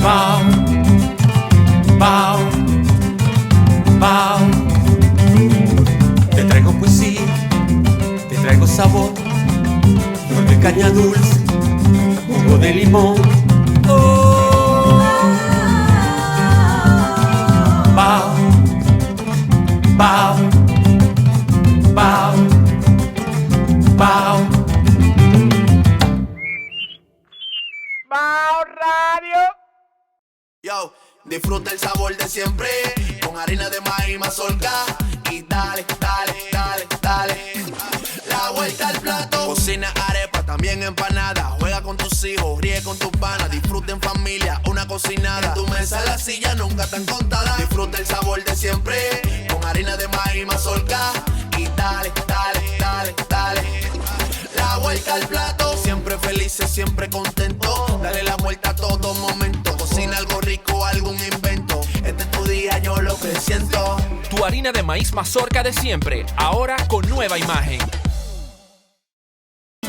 Bao, bao, bao. Te traigo poesía, te traigo sabor, flor de caña dulce, jugo de limón. Oh. Bao, bao, bao, bao. Bao Radio. Yo, disfruta el sabor de siempre con harina de maíz mazorca y dale, dale, dale, dale. La vuelta al plato. Cocina arepa, también empanada. Juega con tus hijos, ríe con tus panas. Disfruta en familia, una cocinada. En tu mesa la silla nunca tan contada. Disfruta el sabor de siempre con harina de maíz mazorca y dale, dale, dale, dale. La vuelta al plato. Siempre felices, siempre contento. Dale la vuelta a todo momento. Cocina algo rico, algún invento. Este es tu día, yo lo que siento. Tu harina de maíz mazorca de siempre, ahora con nueva imagen.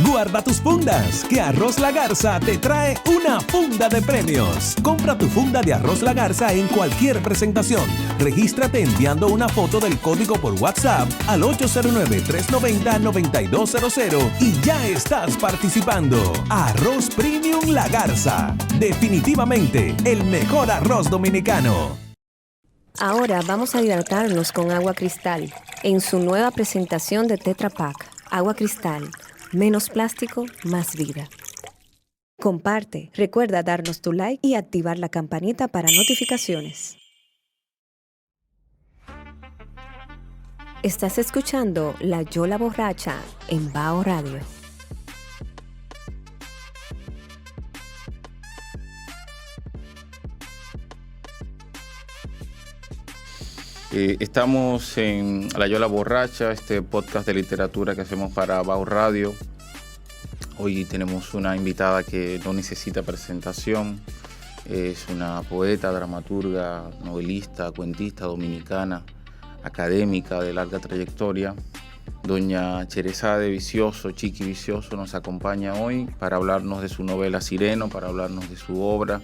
Guarda tus fundas, que Arroz La Garza te trae una funda de premios. Compra tu funda de Arroz La Garza en cualquier presentación. Regístrate enviando una foto del código por WhatsApp al 809-390-9200 y ya estás participando. Arroz Premium La Garza. Definitivamente el mejor arroz dominicano. Ahora vamos a hidratarnos con agua cristal en su nueva presentación de Tetra Pak. Agua cristal. Menos plástico, más vida. Comparte, recuerda darnos tu like y activar la campanita para notificaciones. Estás escuchando La Yola Borracha en Bao Radio. Estamos en La Yola Borracha, este podcast de literatura que hacemos para Bao Radio. Hoy tenemos una invitada que no necesita presentación. Es una poeta, dramaturga, novelista, cuentista dominicana, académica de larga trayectoria. Doña Cherezade Vicioso, Chiqui Vicioso, nos acompaña hoy para hablarnos de su novela Sireno, para hablarnos de su obra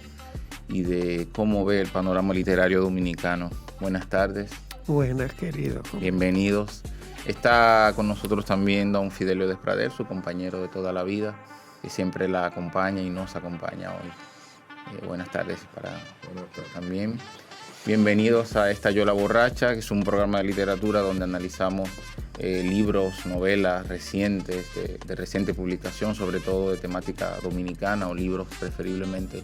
y de cómo ve el panorama literario dominicano. Buenas tardes. Buenas, querido. Bienvenidos. Está con nosotros también don Fidelio Desprader, su compañero de toda la vida, que siempre la acompaña y nos acompaña hoy. Buenas tardes para vosotros también. Bienvenidos a esta Yola Borracha, que es un programa de literatura donde analizamos libros, novelas recientes, de reciente publicación, sobre todo de temática dominicana, o libros preferiblemente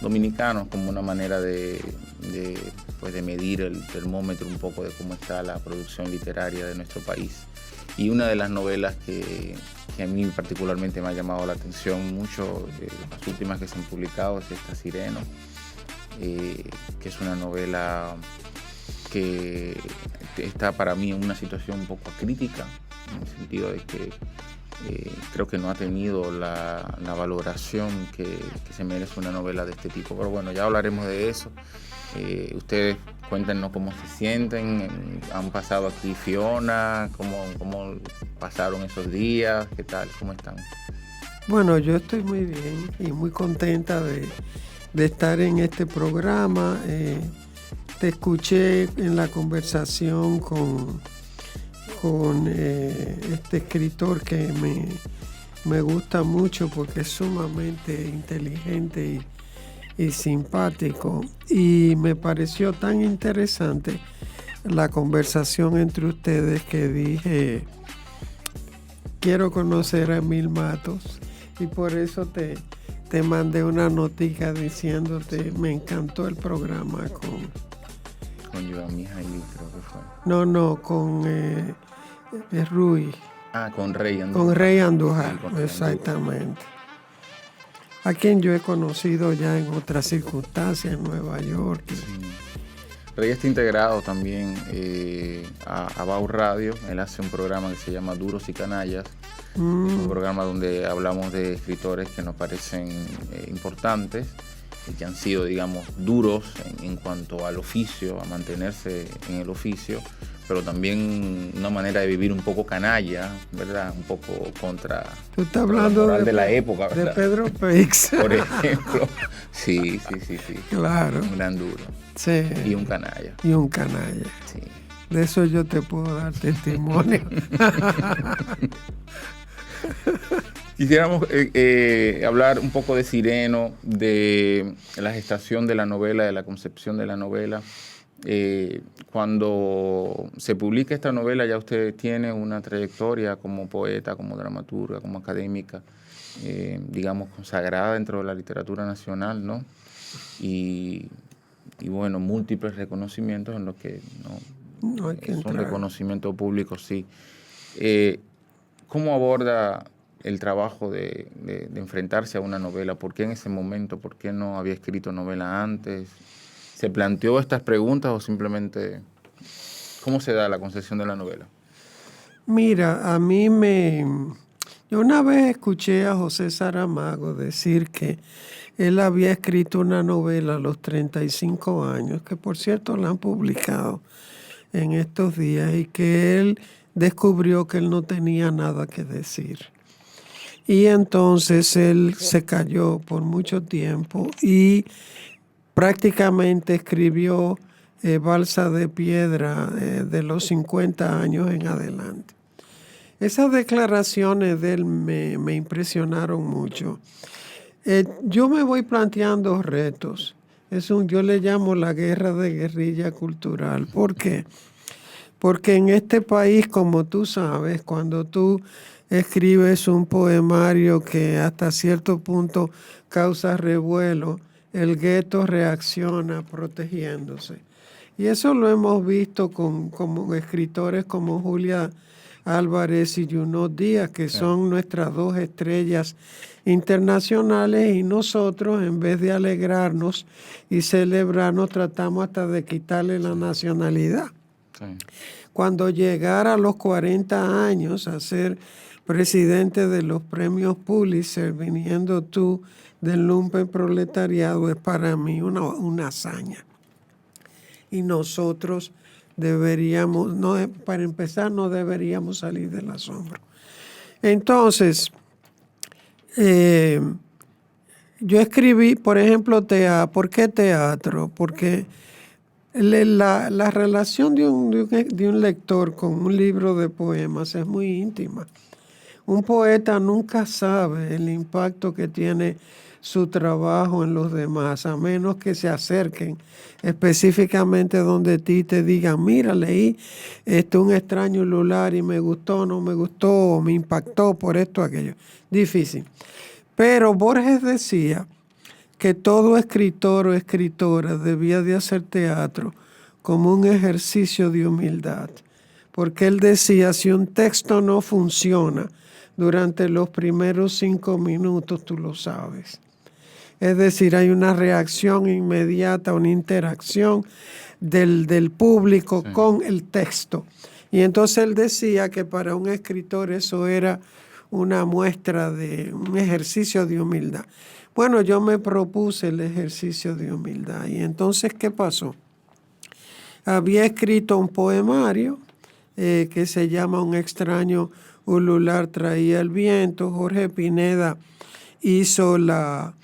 dominicanos, como una manera de medir el termómetro un poco de cómo está la producción literaria de nuestro país. Y una de las novelas que a mí particularmente me ha llamado la atención mucho, las últimas que se han publicado, es esta Sireno, que es una novela que está para mí en una situación un poco crítica, en el sentido de que creo que no ha tenido la valoración que se merece una novela de este tipo. Pero bueno, ya hablaremos de eso. Ustedes cuéntenos cómo se sienten. Han pasado aquí Fiona, cómo pasaron esos días, qué tal, cómo están. Bueno, yo estoy muy bien y muy contenta de estar en este programa. Te escuché en la conversación con este escritor que me gusta mucho porque es sumamente inteligente y simpático, y me pareció tan interesante la conversación entre ustedes que dije, quiero conocer a Emil Matos, y por eso te mandé una notica diciéndote, me encantó el programa con Joan Mijaili, creo que fue. No, con Rui. Con Rey Andújar. Con Rey Andújar, Sí, con Rey exactamente. Andújar. A quien yo he conocido ya en otras circunstancias, en Nueva York. Sí. Rey está integrado también a Bao Radio. Él hace un programa que se llama Duros y Canallas. Es un programa donde hablamos de escritores que nos parecen importantes y que han sido, digamos, duros en cuanto al oficio, a mantenerse en el oficio, pero también una manera de vivir un poco canalla, ¿verdad? Un poco contra Tú estás hablando de la época, ¿verdad? De Pedro Peix. Por ejemplo, Sí. Claro. Un gran duro. Sí. Y un canalla. Y un canalla. Sí. De eso yo te puedo dar testimonio. Quisiéramos hablar un poco de Sireno, de la gestación de la novela, de la concepción de la novela. Cuando se publica esta novela ya usted tiene una trayectoria como poeta, como dramaturga, como académica, digamos consagrada dentro de la literatura nacional, ¿no? Y bueno, múltiples reconocimientos en los que No hay que son entrar. reconocimientos públicos, sí. ¿Cómo aborda el trabajo de enfrentarse a una novela? ¿Por qué en ese momento? ¿Por qué no había escrito novela antes? ¿Se planteó estas preguntas o simplemente cómo se da la concepción de la novela? Mira, yo una vez escuché a José Saramago decir que él había escrito una novela a los 35 años, que por cierto la han publicado en estos días, y que él descubrió que él no tenía nada que decir. Y entonces él se calló por mucho tiempo y prácticamente escribió Balsa de Piedra de los 50 años en adelante. Esas declaraciones de él me impresionaron mucho. Yo me voy planteando retos. Yo le llamo la guerra de guerrilla cultural. ¿Por qué? Porque en este país, como tú sabes, cuando tú escribes un poemario que hasta cierto punto causa revuelo, el gueto reacciona protegiéndose. Y eso lo hemos visto con escritores como Julia Álvarez y Junot Díaz, que son nuestras dos estrellas internacionales, y nosotros, en vez de alegrarnos y celebrarnos, tratamos hasta de quitarle la nacionalidad. Sí. Cuando llegara a los 40 años a ser presidente de los premios Pulitzer, viniendo tú del lumpenproletariado, es para mí una hazaña. Y nosotros deberíamos, para empezar, no deberíamos salir del asombro. Entonces, yo escribí, por ejemplo, ¿por qué teatro? Porque la relación de un lector con un libro de poemas es muy íntima. Un poeta nunca sabe el impacto que tiene su trabajo en los demás, a menos que se acerquen específicamente donde ti te digan, mira, leí un extraño lular y me gustó, no me gustó, o me impactó por esto, aquello. Difícil. Pero Borges decía que todo escritor o escritora debía de hacer teatro como un ejercicio de humildad. Porque él decía, si un texto no funciona durante los primeros 5 minutos, tú lo sabes. Es decir, hay una reacción inmediata, una interacción del público con el texto. Y entonces él decía que para un escritor eso era una muestra de un ejercicio de humildad. Bueno, yo me propuse el ejercicio de humildad. Y entonces, ¿qué pasó? Había escrito un poemario que se llama Un extraño ulular traía el viento. Jorge Pineda hizo las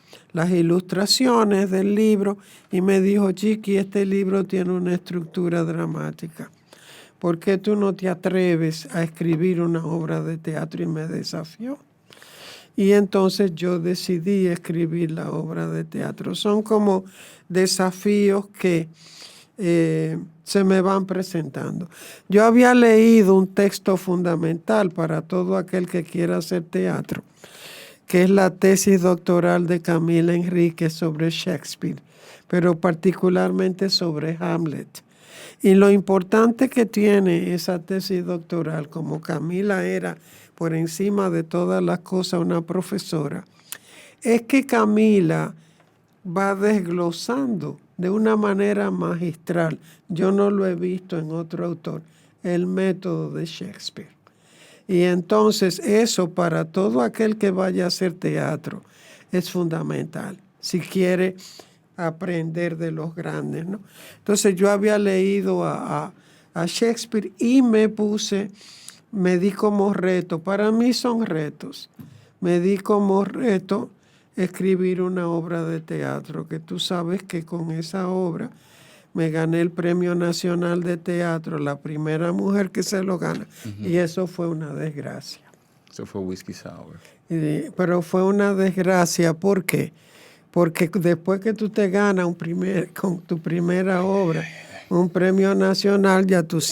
ilustraciones del libro y me dijo, Chiqui, este libro tiene una estructura dramática. ¿Por qué tú no te atreves a escribir una obra de teatro? Y me desafió. Y entonces yo decidí escribir la obra de teatro. Son como desafíos que se me van presentando. Yo había leído un texto fundamental para todo aquel que quiera hacer teatro, que es la tesis doctoral de Camila Enríquez sobre Shakespeare, pero particularmente sobre Hamlet. Y lo importante que tiene esa tesis doctoral, como Camila era por encima de todas las cosas una profesora, es que Camila va desglosando de una manera magistral, yo no lo he visto en otro autor, el método de Shakespeare. Y entonces eso para todo aquel que vaya a hacer teatro es fundamental, si quiere aprender de los grandes, ¿no? Entonces yo había leído a Shakespeare y me di como reto, para mí son retos, me di como reto escribir una obra de teatro, que tú sabes que con esa obra me gané el Premio Nacional de Teatro, la primera mujer que se lo gana, y eso fue una desgracia. Eso fue Whisky Sour. Pero fue una desgracia, ¿por qué? Porque después que tú te ganas con tu primera obra un premio nacional, ya tú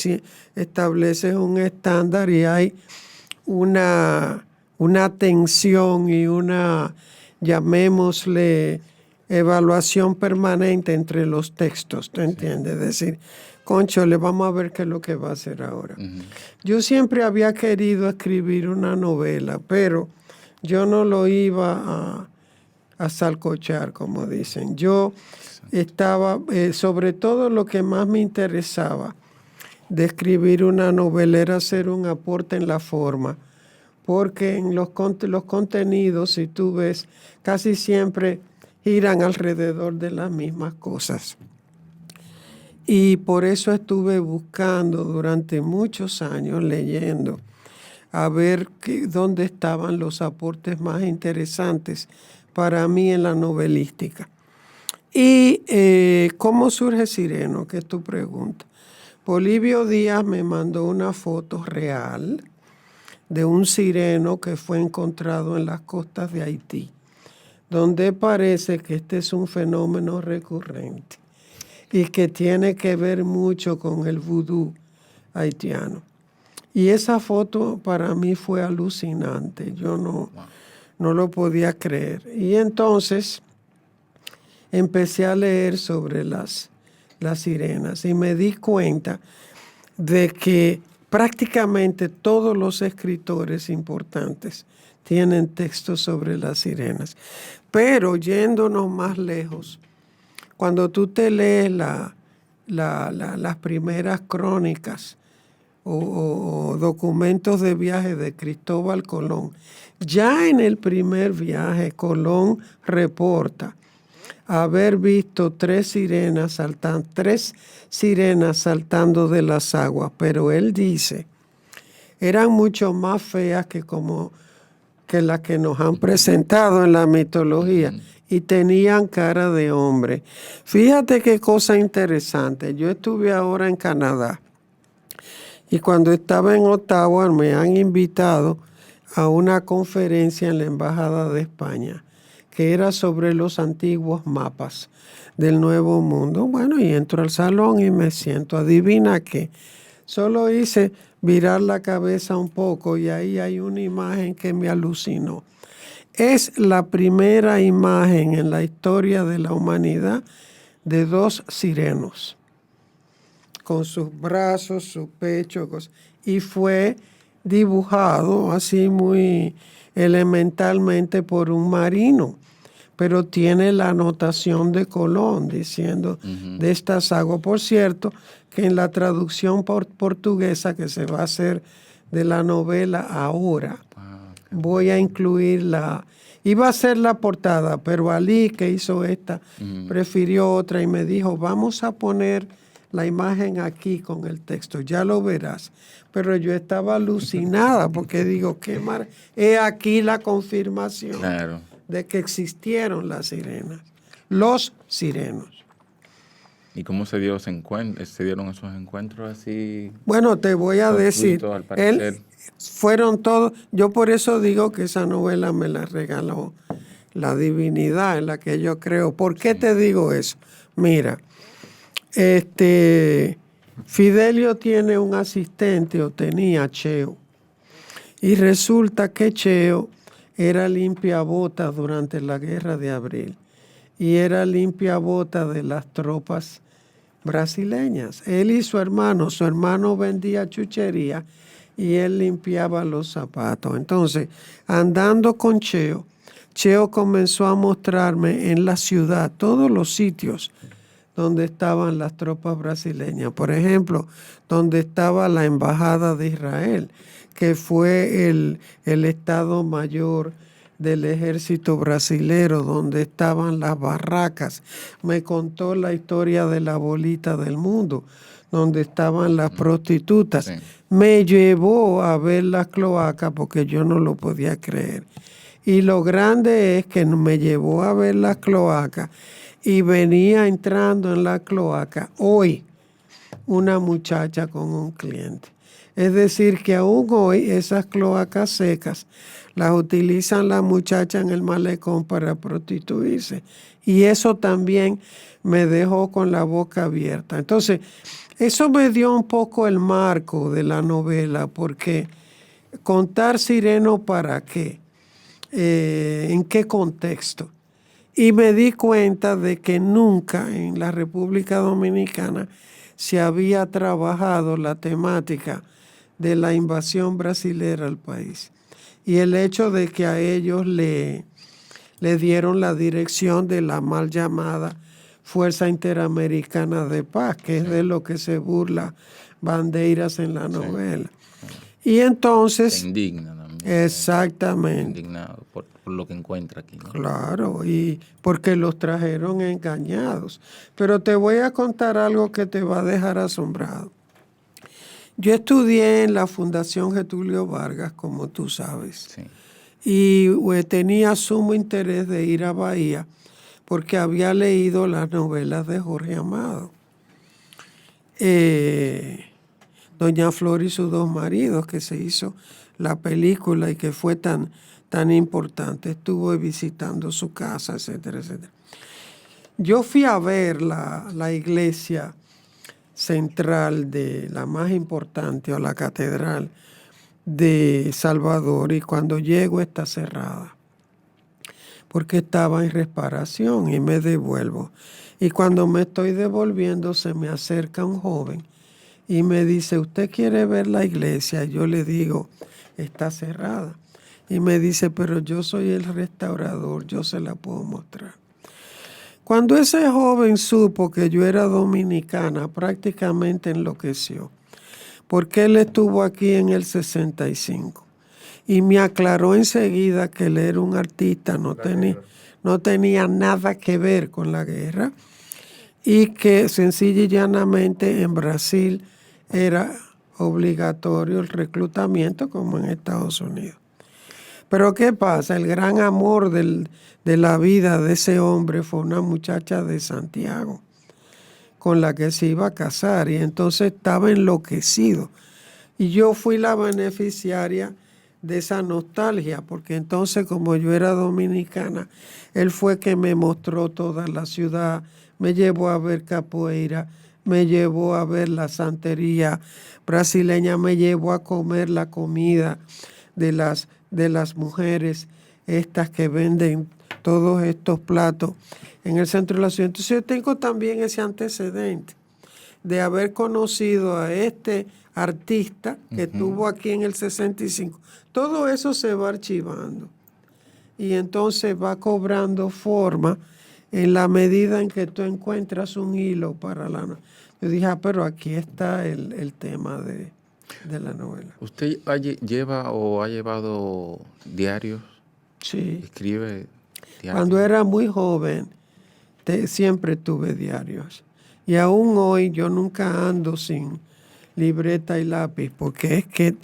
estableces un estándar y hay una tensión y una, llamémosle, evaluación permanente entre los textos, ¿te entiendes? Es decir, cónchale, vamos a ver qué es lo que va a hacer ahora. Yo siempre había querido escribir una novela, pero yo no lo iba a salcochar, como dicen. Yo estaba, sobre todo lo que más me interesaba de escribir una novela era hacer un aporte en la forma, porque en los contenidos, si tú ves, casi siempre giran alrededor de las mismas cosas. Y por eso estuve buscando durante muchos años, leyendo, a ver dónde estaban los aportes más interesantes para mí en la novelística. Y ¿cómo surge Sireno? Que es tu pregunta. Polibio Díaz me mandó una foto real de un sireno que fue encontrado en las costas de Haití, donde parece que este es un fenómeno recurrente y que tiene que ver mucho con el vudú haitiano. Y esa foto para mí fue alucinante, yo no lo podía creer. Y entonces empecé a leer sobre las sirenas y me di cuenta de que prácticamente todos los escritores importantes tienen textos sobre las sirenas. Pero yéndonos más lejos, cuando tú te lees las primeras crónicas o documentos de viaje de Cristóbal Colón, ya en el primer viaje Colón reporta haber visto tres sirenas saltando de las aguas, pero él dice, eran mucho más feas que las que nos han presentado en la mitología y tenían cara de hombre. Fíjate qué cosa interesante. Yo estuve ahora en Canadá y cuando estaba en Ottawa me han invitado a una conferencia en la Embajada de España que era sobre los antiguos mapas del Nuevo Mundo. Bueno, y entro al salón y me siento. Adivina qué. Solo hice virar la cabeza un poco y ahí hay una imagen que me alucinó. Es la primera imagen en la historia de la humanidad de dos sirenos, con sus brazos, su pecho, y fue dibujado así muy elementalmente por un marino, pero tiene la anotación de Colón diciendo de estas aguas. Por cierto, que en la traducción portuguesa que se va a hacer de la novela ahora, voy a incluir iba a ser la portada, pero Ali, que hizo esta, prefirió otra y me dijo, vamos a poner la imagen aquí con el texto, ya lo verás. Pero yo estaba alucinada porque digo, he aquí la confirmación de que existieron las sirenas, los sirenos. ¿Y cómo se dieron esos encuentros así? Bueno, te voy a decir, fueron todos, yo por eso digo que esa novela me la regaló la divinidad en la que yo creo. ¿Por qué te digo eso? Mira, Fidelio tiene un asistente, o tenía, Cheo, y resulta que Cheo era limpiabotas durante la Guerra de Abril y era limpiabotas de las tropas brasileñas. Él y su hermano vendía chuchería y él limpiaba los zapatos. Entonces, andando con Cheo comenzó a mostrarme en la ciudad todos los sitios donde estaban las tropas brasileñas. Por ejemplo, donde estaba la Embajada de Israel, que fue el Estado Mayor del ejército brasilero, donde estaban las barracas. Me contó la historia de la bolita del mundo, donde estaban las prostitutas. Sí. Me llevó a ver las cloacas porque yo no lo podía creer. Y lo grande es que me llevó a ver las cloacas y venía entrando en la cloaca hoy una muchacha con un cliente. Es decir, que aún hoy esas cloacas secas las utilizan las muchachas en el malecón para prostituirse. Y eso también me dejó con la boca abierta. Entonces, eso me dio un poco el marco de la novela, porque contar Sireno para qué, en qué contexto. Y me di cuenta de que nunca en la República Dominicana se había trabajado la temática de la invasión brasilera al país. Y el hecho de que a ellos le dieron la dirección de la mal llamada Fuerza Interamericana de Paz, que es de lo que se burla Bandeiras en la novela. Y entonces... Se indigna también. Exactamente. Indignado por lo que encuentra aquí, ¿no? Claro, y porque los trajeron engañados. Pero te voy a contar algo que te va a dejar asombrado. Yo estudié en la Fundación Getulio Vargas, como tú sabes, Sí. y tenía sumo interés de ir a Bahía porque había leído las novelas de Jorge Amado. Doña Flor y sus dos maridos, que se hizo la película y que fue tan importante. Estuve visitando su casa, etcétera, etcétera. Yo fui a ver la iglesia central de la más importante, o la catedral de Salvador, y cuando llego está cerrada porque estaba en reparación, y me devuelvo. Y cuando me estoy devolviendo se me acerca un joven y me dice, ¿usted quiere ver la iglesia? Yo le digo, está cerrada. Y me dice, pero yo soy el restaurador, yo se la puedo mostrar. Cuando ese joven supo que yo era dominicana, prácticamente enloqueció, porque él estuvo aquí en el 65 y me aclaró enseguida que él era un artista, no tenía nada que ver con la guerra, y que sencilla y llanamente en Brasil era obligatorio el reclutamiento como en Estados Unidos. Pero ¿qué pasa? El gran amor de la vida de ese hombre fue una muchacha de Santiago con la que se iba a casar, y entonces estaba enloquecido. Y yo fui la beneficiaria de esa nostalgia, porque entonces, como yo era dominicana, él fue que me mostró toda la ciudad, me llevó a ver capoeira, me llevó a ver la santería brasileña, me llevó a comer la comida de las mujeres estas que venden todos estos platos en el centro de la ciudad. Entonces yo tengo también ese antecedente de haber conocido a este artista que estuvo aquí en el 65. Todo eso se va archivando y entonces va cobrando forma en la medida en que tú encuentras un hilo para la... Yo dije, pero aquí está el tema de la novela. ¿Usted lleva o ha llevado diarios? Sí. ¿Escribe diarios? Cuando era muy joven, siempre tuve diarios. Y aún hoy yo nunca ando sin libreta y lápiz, porque es que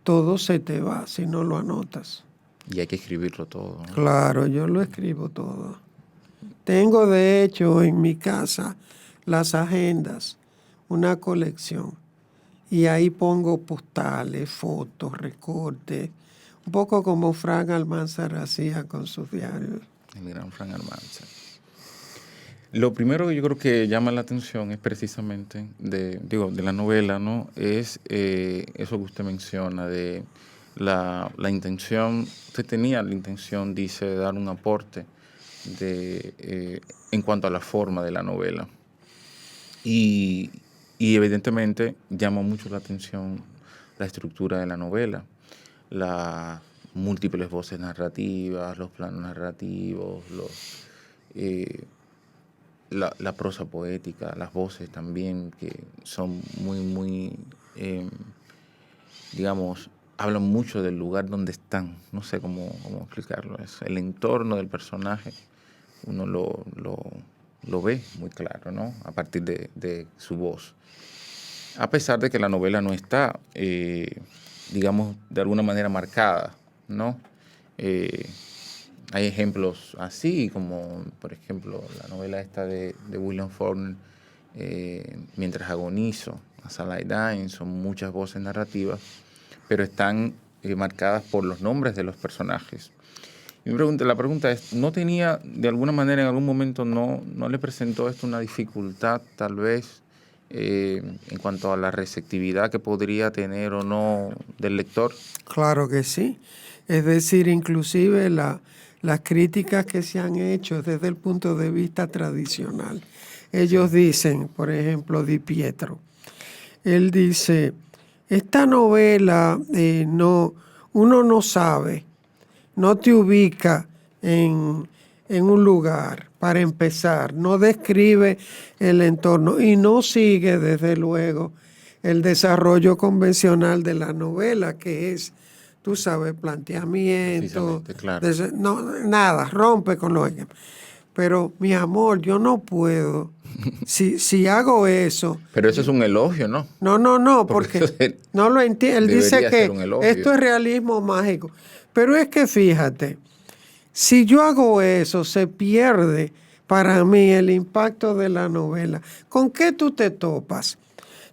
todo se te va si no lo anotas. Y hay que escribirlo todo, ¿no? Claro, yo lo escribo todo. Tengo, de hecho, en mi casa las agendas, una colección. Y ahí pongo postales, fotos, recortes, un poco como Frank Almanzar hacía con sus diarios. El gran Frank Almanzar. Lo primero que yo creo que llama la atención es precisamente de la novela, ¿no? Es eso que usted menciona de la intención. Usted tenía la intención, dice, de dar un aporte en cuanto a la forma de la novela. Y evidentemente llama mucho la atención la estructura de la novela, las múltiples voces narrativas, los planos narrativos, la prosa poética, las voces también, que son muy, digamos, hablan mucho del lugar donde están. No sé cómo explicarlo. Es el entorno del personaje, uno lo ve muy claro, ¿no? A partir de su voz. A pesar de que la novela no está, digamos, de alguna manera marcada, ¿no? Hay ejemplos así, como por ejemplo la novela esta de William Faulkner, Mientras agonizo, As I Lie Dying, son muchas voces narrativas, pero están marcadas por los nombres de los personajes. Y la pregunta es, ¿no tenía, de alguna manera, en algún momento, no le presentó esto una dificultad, tal vez, en cuanto a la receptividad que podría tener o no del lector? Claro que sí. Es decir, inclusive las críticas que se han hecho desde el punto de vista tradicional. Ellos dicen, por ejemplo, Di Pietro, él dice, esta novela uno no sabe, no te ubica en un lugar, para empezar, no describe el entorno y no sigue, desde luego, el desarrollo convencional de la novela, que es, tú sabes, planteamiento, claro. no, nada, rompe con lo que... Pero, mi amor, yo no puedo. Si hago eso... Pero eso es un elogio, ¿no? No, porque no lo entiende. Él dice que esto es realismo mágico. Pero es que fíjate, si yo hago eso, se pierde para mí el impacto de la novela. ¿Con qué tú te topas?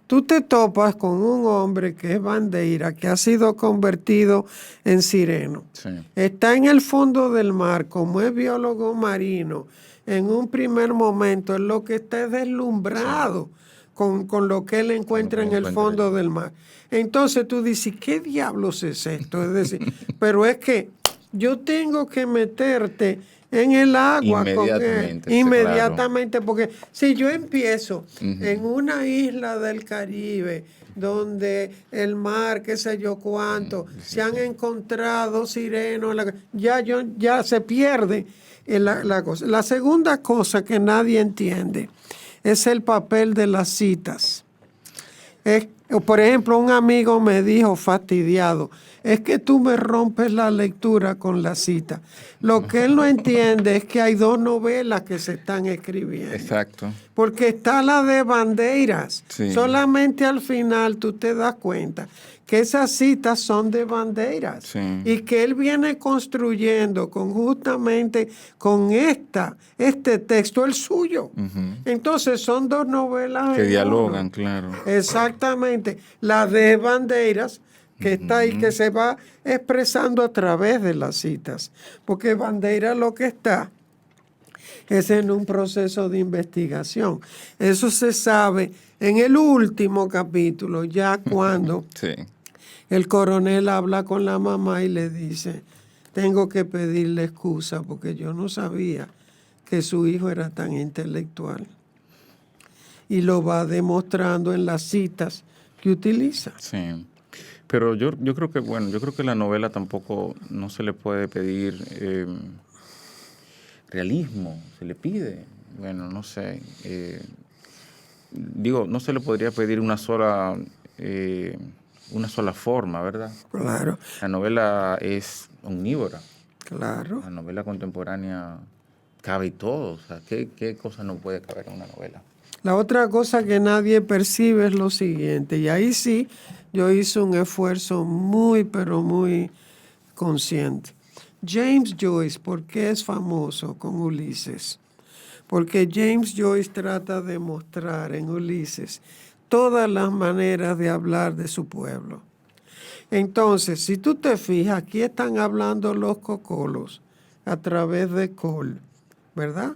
Tú te topas con un hombre que es Bandeira, que ha sido convertido en sireno. Sí. Está en el fondo del mar, como es biólogo marino. En un primer momento, es lo que está deslumbrado con lo que él encuentra en el fondo del mar. Entonces tú dices, ¿qué diablos es esto? Es decir, pero es que yo tengo que meterte en el agua inmediatamente, claro. Porque si yo empiezo en una isla del Caribe donde el mar, qué sé yo cuánto, se han encontrado sirenos, ya se pierde la cosa. La segunda cosa que nadie entiende es el papel de las citas. Por ejemplo, un amigo me dijo fastidiado, es que tú me rompes la lectura con la cita. Lo que él no entiende es que hay dos novelas que se están escribiendo. Exacto. Porque está la de Bandeiras. Sí. Solamente al final tú te das cuenta que esas citas son de Bandeiras. Sí. Y que él viene construyendo justamente con este texto, el suyo. Entonces son dos novelas que dialogan, claro. Exactamente. La de Bandeiras, que está ahí, que se va expresando a través de las citas. Porque Bandeira lo que está es en un proceso de investigación. Eso se sabe en el último capítulo, ya cuando sí. El coronel habla con la mamá y le dice, tengo que pedirle excusa porque yo no sabía que su hijo era tan intelectual. Y lo va demostrando en las citas que utiliza. Sí. Pero yo creo que la novela tampoco no se le puede pedir realismo, se le pide, no sé, no se le podría pedir una sola forma, ¿verdad? Claro. La novela es omnívora. Claro. La novela contemporánea cabe todo, o sea, ¿qué cosa no puede caber en una novela? La otra cosa que nadie percibe es lo siguiente, y ahí sí yo hice un esfuerzo muy, pero muy consciente. James Joyce, ¿por qué es famoso con Ulises? Porque James Joyce trata de mostrar en Ulises todas las maneras de hablar de su pueblo. Entonces, si tú te fijas, aquí están hablando los cocolos a través de Cole, ¿verdad?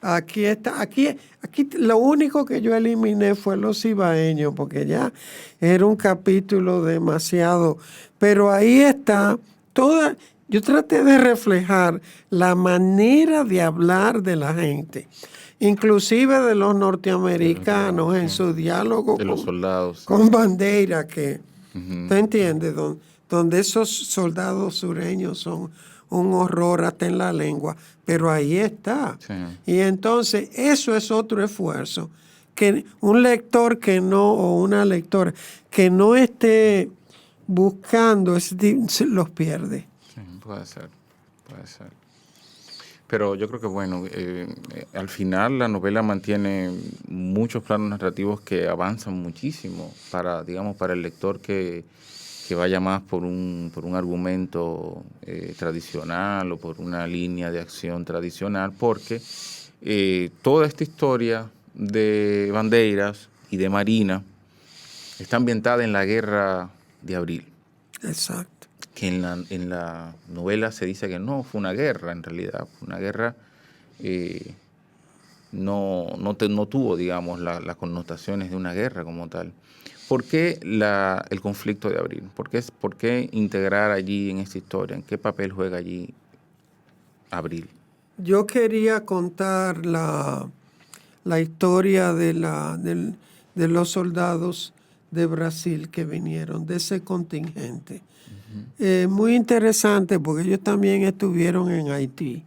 Aquí lo único que yo eliminé fue los cibaeños, porque ya era un capítulo demasiado. Pero ahí está toda. Yo traté de reflejar la manera de hablar de la gente, inclusive de los norteamericanos en su diálogo de los soldados con Bandeira, que ¿tú entiendes? Donde esos soldados sureños son un horror hasta en la lengua, pero ahí está. Sí. Y entonces eso es otro esfuerzo, que un lector o una lectora que no esté buscando los pierde. Sí, puede ser. Pero yo creo que al final la novela mantiene muchos planos narrativos que avanzan muchísimo para el lector que que vaya más por un argumento tradicional o por una línea de acción tradicional, porque toda esta historia de Bandeiras y de Marina está ambientada en la Guerra de Abril. Exacto. Que en la novela se dice que no fue una guerra, en realidad. Fue una guerra, no tuvo, digamos, las connotaciones de una guerra como tal. ¿Por qué el conflicto de Abril? ¿Por qué integrar allí en esta historia? ¿En qué papel juega allí Abril? Yo quería contar la historia de los soldados de Brasil que vinieron, de ese contingente. Muy interesante porque ellos también estuvieron en Haití.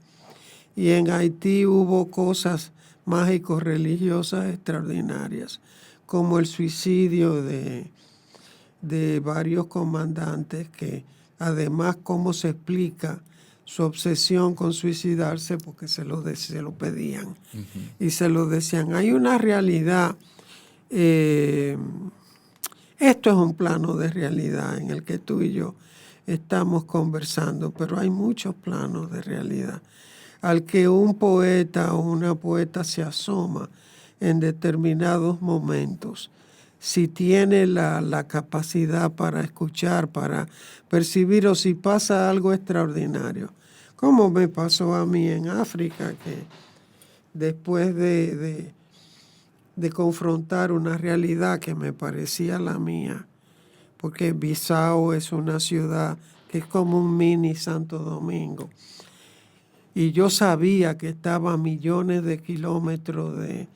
Y en Haití hubo cosas mágico-religiosas extraordinarias, como el suicidio de varios comandantes, que además cómo se explica su obsesión con suicidarse, porque se lo pedían y se lo decían. Hay una realidad, esto es un plano de realidad en el que tú y yo estamos conversando, pero hay muchos planos de realidad al que un poeta o una poeta se asoma en determinados momentos, si tiene la capacidad para escuchar, para percibir, o si pasa algo extraordinario, como me pasó a mí en África, que después de confrontar una realidad que me parecía la mía, porque Bissau es una ciudad que es como un mini Santo Domingo, y yo sabía que estaba a millones de kilómetros de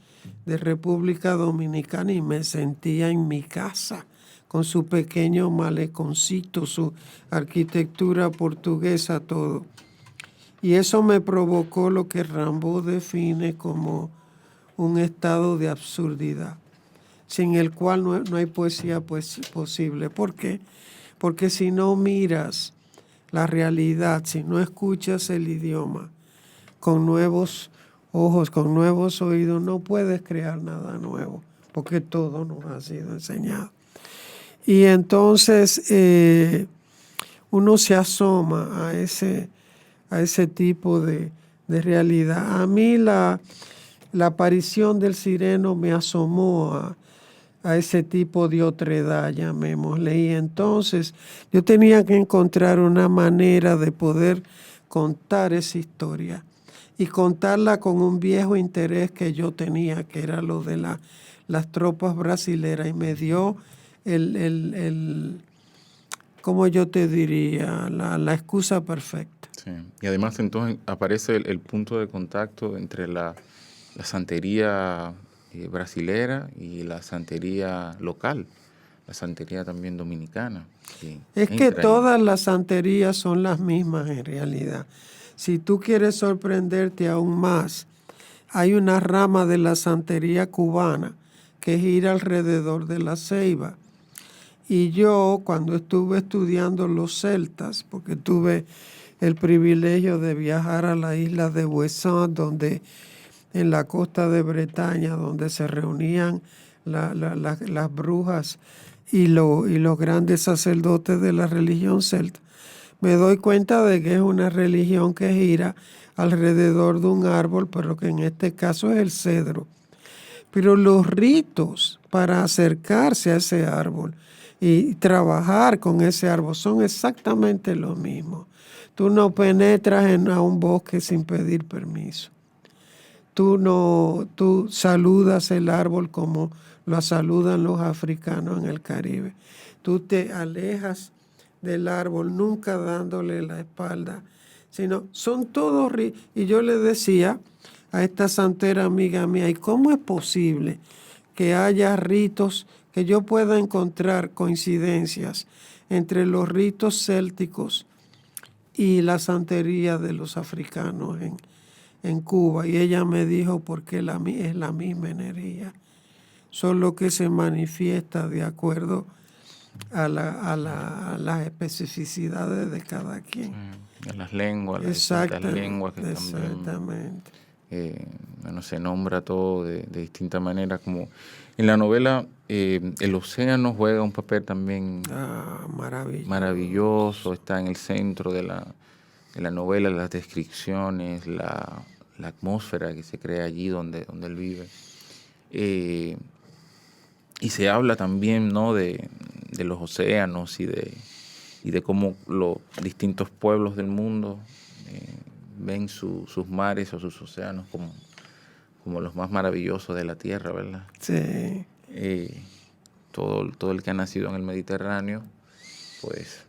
República Dominicana, y me sentía en mi casa, con su pequeño maleconcito, su arquitectura portuguesa, todo. Y eso me provocó lo que Rimbaud define como un estado de absurdidad, sin el cual no hay poesía posible. ¿Por qué? Porque si no miras la realidad, si no escuchas el idioma con nuevos ojos, con nuevos oídos, no puedes crear nada nuevo, porque todo nos ha sido enseñado. Y entonces uno se asoma a ese tipo de realidad. A mí la aparición del sireno me asomó a ese tipo de otredad, llamémosle. Y entonces yo tenía que encontrar una manera de poder contar esa historia y contarla con un viejo interés que yo tenía, que era lo de las tropas brasileras, y me dio ¿cómo yo te diría? La excusa perfecta. Sí. Y además entonces aparece el punto de contacto entre la santería brasilera y la santería local, la santería también dominicana. Es que todas las santerías son las mismas en realidad. Si tú quieres sorprenderte aún más, hay una rama de la santería cubana que gira alrededor de la ceiba. Y yo, cuando estuve estudiando los celtas, porque tuve el privilegio de viajar a la isla de Ouessant, donde en la costa de Bretaña, donde se reunían las brujas y los grandes sacerdotes de la religión celta, me doy cuenta de que es una religión que gira alrededor de un árbol, pero que en este caso es el cedro. Pero los ritos para acercarse a ese árbol y trabajar con ese árbol son exactamente los mismos. Tú no penetras a un bosque sin pedir permiso. Tú saludas el árbol como lo saludan los africanos en el Caribe. Tú te alejas del árbol, nunca dándole la espalda, sino son todos ritos. Y yo le decía a esta santera amiga mía, ¿y cómo es posible que haya ritos, que yo pueda encontrar coincidencias entre los ritos célticos y la santería de los africanos en Cuba? Y ella me dijo, porque es la misma energía, solo que se manifiesta de acuerdo a las especificidades de cada quien. A las lenguas, las distintas lenguas que exactamente. Bueno, se nombra todo de distinta manera. Como en la novela el océano juega un papel también maravilloso, está en el centro de la novela, las descripciones, la atmósfera que se crea allí donde él vive. Y se habla también, ¿no?, de los océanos y de cómo los distintos pueblos del mundo ven sus mares o sus océanos como los más maravillosos de la tierra, ¿verdad? Sí. Todo el que ha nacido en el Mediterráneo, pues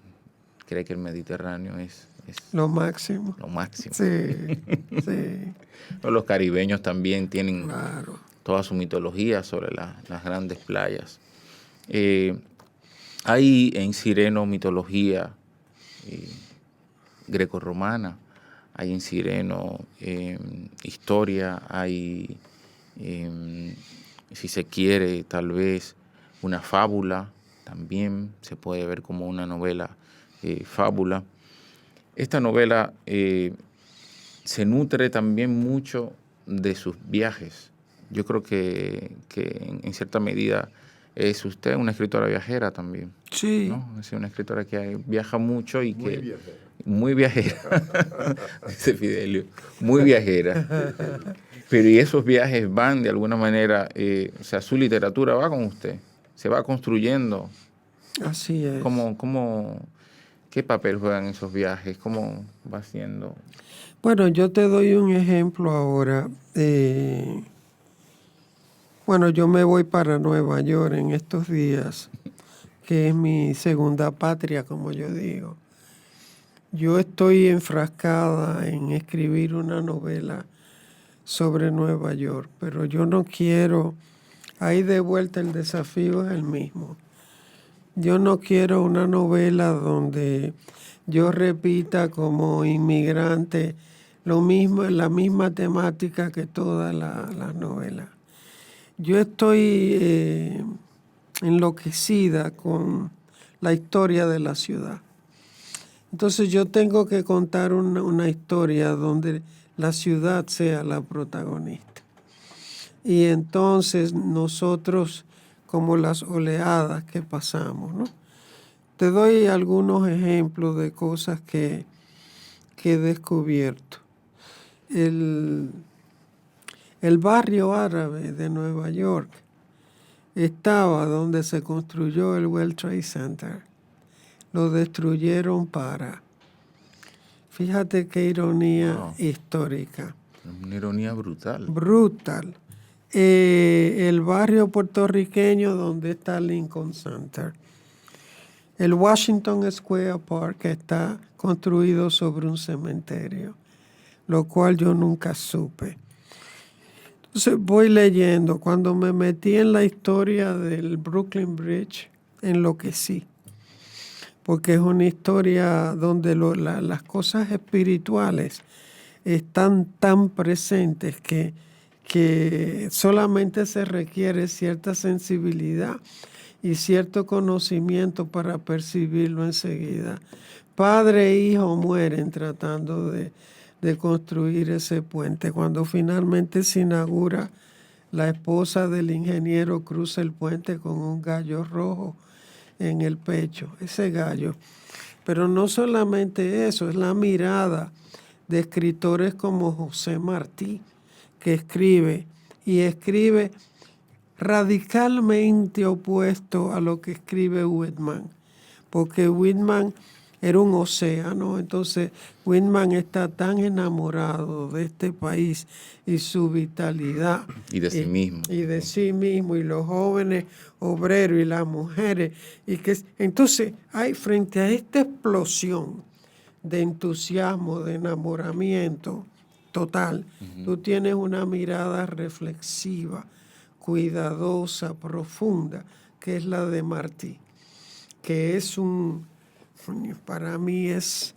cree que el Mediterráneo es lo máximo. Lo máximo. Sí, sí. Los caribeños también tienen claro. toda su mitología sobre las grandes playas. Hay en Sireno mitología grecorromana, hay en Sireno historia, hay, si se quiere, tal vez una fábula, también se puede ver como una novela fábula. Esta novela se nutre también mucho de sus viajes. Yo creo que en cierta medida es usted una escritora viajera también. Sí. ¿No? Es una escritora que viaja mucho y muy que... viajera. Muy viajera, dice Fidelio, muy viajera. Pero y esos viajes van de alguna manera, o sea, su literatura va con usted, se va construyendo. Así es. ¿Qué papel juegan esos viajes? ¿Cómo va siendo? Bueno, yo te doy un ejemplo ahora. Bueno, yo me voy para Nueva York en estos días, que es mi segunda patria, como yo digo. Yo estoy enfrascada en escribir una novela sobre Nueva York, pero yo no quiero, ahí de vuelta el desafío es el mismo. Yo no quiero una novela donde yo repita como inmigrante lo mismo, la misma temática que todas las novelas. Yo estoy enloquecida con la historia de la ciudad. Entonces yo tengo que contar una historia donde la ciudad sea la protagonista. Y entonces nosotros, como las oleadas que pasamos, ¿no? Te doy algunos ejemplos de cosas que he descubierto. El barrio árabe de Nueva York estaba donde se construyó el World Trade Center. Lo destruyeron fíjate qué ironía histórica. Una ironía brutal. Brutal. El barrio puertorriqueño donde está Lincoln Center. El Washington Square Park está construido sobre un cementerio, lo cual yo nunca supe. Entonces voy leyendo. Cuando me metí en la historia del Brooklyn Bridge, enloquecí. Porque es una historia donde las cosas espirituales están tan presentes que solamente se requiere cierta sensibilidad y cierto conocimiento para percibirlo enseguida. Padre e hijo mueren tratando de construir ese puente. Cuando finalmente se inaugura, la esposa del ingeniero cruza el puente con un gallo rojo en el pecho, ese gallo. Pero no solamente eso, es la mirada de escritores como José Martí, que escribe radicalmente opuesto a lo que escribe Whitman, porque Whitman era un océano. Entonces Whitman está tan enamorado de este país y su vitalidad. Y de sí mismo. Y de sí mismo, y los jóvenes obreros y las mujeres. Entonces hay frente a esta explosión de entusiasmo, de enamoramiento total, tú tienes una mirada reflexiva, cuidadosa, profunda, que es la de Martí, que es para mí es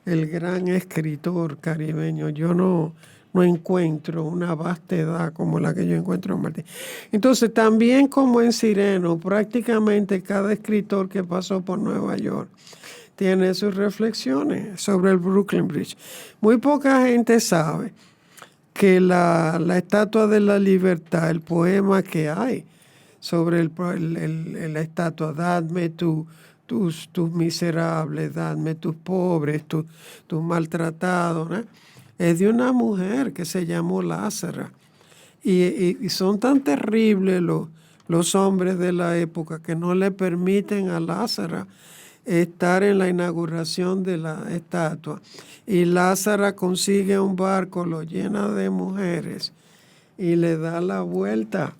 el gran escritor caribeño. Yo no encuentro una vastedad como la que yo encuentro en Martí. Entonces, también como en Sireno, prácticamente cada escritor que pasó por Nueva York tiene sus reflexiones sobre el Brooklyn Bridge. Muy poca gente sabe que la Estatua de la Libertad, el poema que hay sobre la estatua, dadme tus miserables, dadme tus pobres, tus maltratados, ¿no? Es de una mujer que se llamó Lázara. Y son tan terribles los hombres de la época que no le permiten a Lázara estar en la inauguración de la estatua. Y Lázara consigue un barco, lo llena de mujeres y le da la vuelta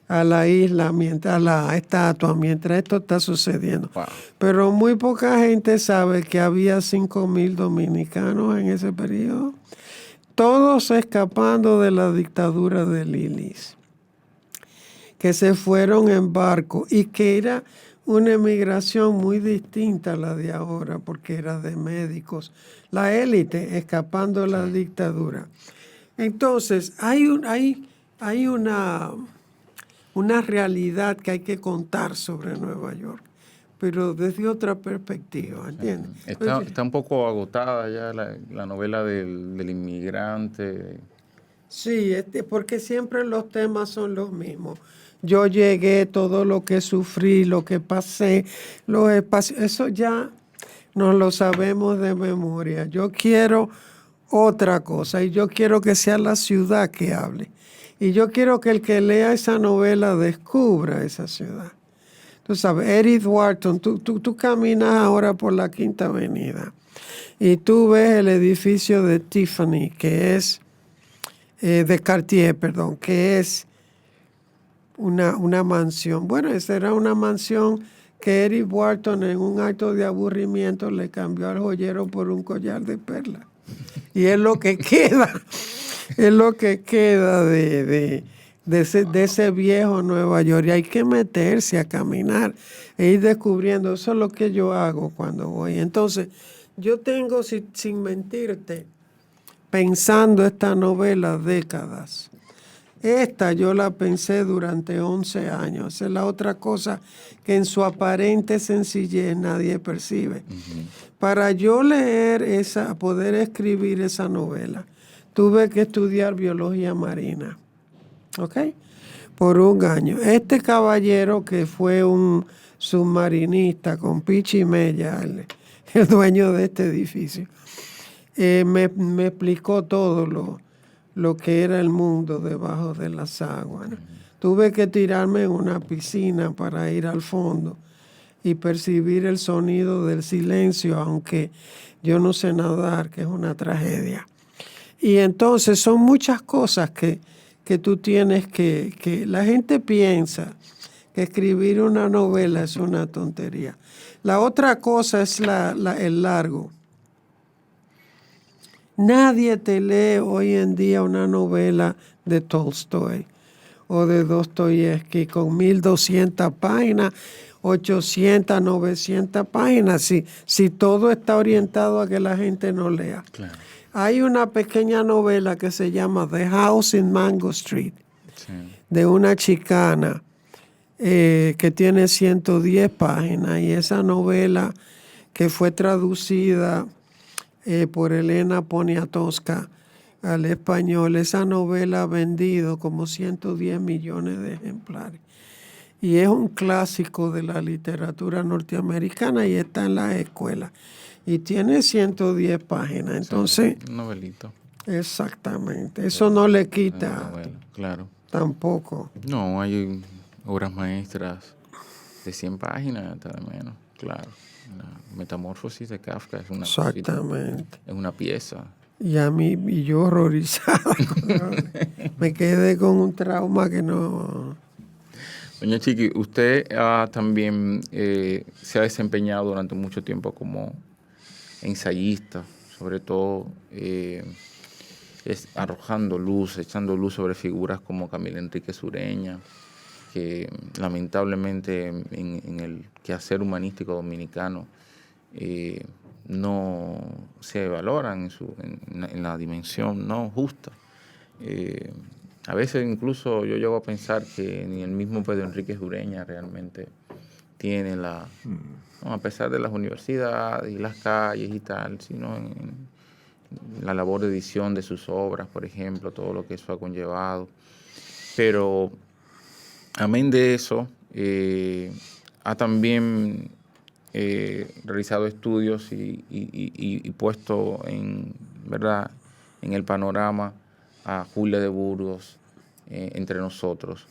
a la isla, a la estatua, mientras esto está sucediendo. Wow. Pero muy poca gente sabe que había 5,000 dominicanos en ese periodo, todos escapando de la dictadura de Lilis, que se fueron en barco y que era una emigración muy distinta a la de ahora, porque era de médicos, la élite escapando de la dictadura. Entonces, hay una realidad que hay que contar sobre Nueva York, pero desde otra perspectiva, ¿entiendes? Está un poco agotada ya la novela del inmigrante. Sí, porque siempre los temas son los mismos. Yo llegué, todo lo que sufrí, lo que pasé, los espacios, eso ya nos lo sabemos de memoria. Yo quiero otra cosa y yo quiero que sea la ciudad que hable. Y yo quiero que el que lea esa novela descubra esa ciudad. Tú sabes, Edith Wharton, tú caminas ahora por la Quinta Avenida y tú ves el edificio de Tiffany, que es, de Cartier, perdón, que es una mansión. Bueno, esa era una mansión que Edith Wharton en un acto de aburrimiento le cambió al joyero por un collar de perlas. Y es lo que queda, de ese viejo Nueva York. Y hay que meterse a caminar e ir descubriendo. Eso es lo que yo hago cuando voy. Entonces, yo tengo, sin mentirte, pensando esta novela décadas. Esta yo la pensé durante 11 años. Esa es la otra cosa que en su aparente sencillez nadie percibe. Uh-huh. Para yo leer poder escribir esa novela, tuve que estudiar biología marina. ¿Ok? Por un año. Este caballero que fue un submarinista con Pichi Mella, el dueño de este edificio, me explicó todo lo que era el mundo debajo de las aguas, ¿no? Tuve que tirarme en una piscina para ir al fondo y percibir el sonido del silencio, aunque yo no sé nadar, que es una tragedia. Y entonces son muchas cosas que tú tienes que la gente piensa que escribir una novela es una tontería. La otra cosa es el largo. Nadie te lee hoy en día una novela de Tolstoy o de Dostoyevsky con 1,200 páginas, 800, 900 páginas, si todo está orientado a que la gente no lea. Claro. Hay una pequeña novela que se llama The House in Mango Street, sí, de una chicana que tiene 110 páginas, y esa novela que fue traducida por Elena Poniatowska al español, esa novela ha vendido como 110 millones de ejemplares. Y es un clásico de la literatura norteamericana y está en las escuelas. Y tiene 110 páginas. Entonces, un novelito. Exactamente. Eso no le quita novela, claro. Tampoco. No, hay obras maestras de 100 páginas, hasta de menos, claro. La Metamorfosis de Kafka es una Exactamente. Cosita, es una pieza. Y yo horrorizada. Me quedé con un trauma que no... Doña Chiqui, usted también se ha desempeñado durante mucho tiempo como ensayista, sobre todo echando luz sobre figuras como Camila Enríquez Ureña, que lamentablemente en el quehacer humanístico dominicano no se valoran en la dimensión no justa. A veces incluso yo llego a pensar que ni el mismo Pedro Enríquez Ureña realmente tiene no, a pesar de las universidades y las calles y tal, sino en la labor de edición de sus obras, por ejemplo, todo lo que eso ha conllevado. Pero amén de eso, ha también realizado estudios y puesto en, ¿verdad?, en el panorama a Julia de Burgos entre nosotros.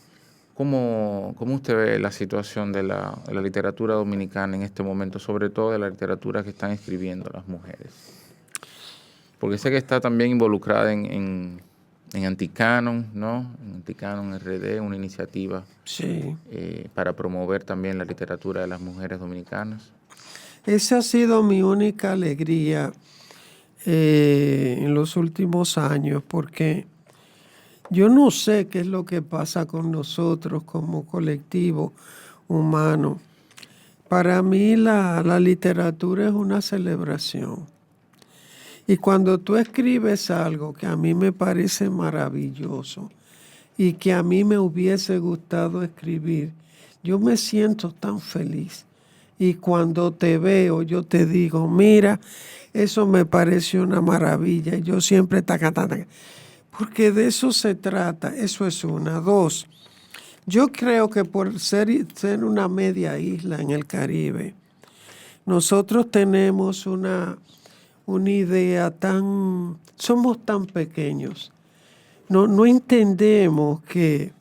¿Cómo usted ve la situación de la literatura dominicana en este momento, sobre todo de la literatura que están escribiendo las mujeres? Porque sé que está también involucrada en Anticanon, ¿no? En Anticanon RD, una iniciativa Sí. Para promover también la literatura de las mujeres dominicanas. Esa ha sido mi única alegría en los últimos años, porque yo no sé qué es lo que pasa con nosotros como colectivo humano. Para mí la literatura es una celebración. Y cuando tú escribes algo que a mí me parece maravilloso y que a mí me hubiese gustado escribir, yo me siento tan feliz. Y cuando te veo, yo te digo, mira, eso me pareció una maravilla. Y yo siempre porque de eso se trata. Eso es una. Dos, yo creo que por ser una media isla en el Caribe, nosotros tenemos una idea somos tan pequeños. No entendemos que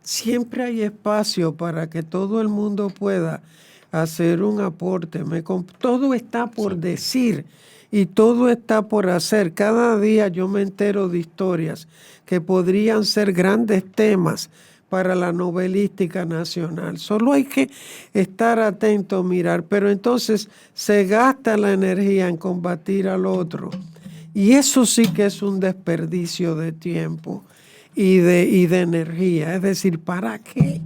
siempre hay espacio para que todo el mundo pueda hacer un aporte. Todo está por decir y todo está por hacer. Cada día yo me entero de historias que podrían ser grandes temas para la novelística nacional. Solo hay que estar atento, mirar, pero entonces se gasta la energía en combatir al otro. Y eso sí que es un desperdicio de tiempo y de energía. Es decir, ¿para qué?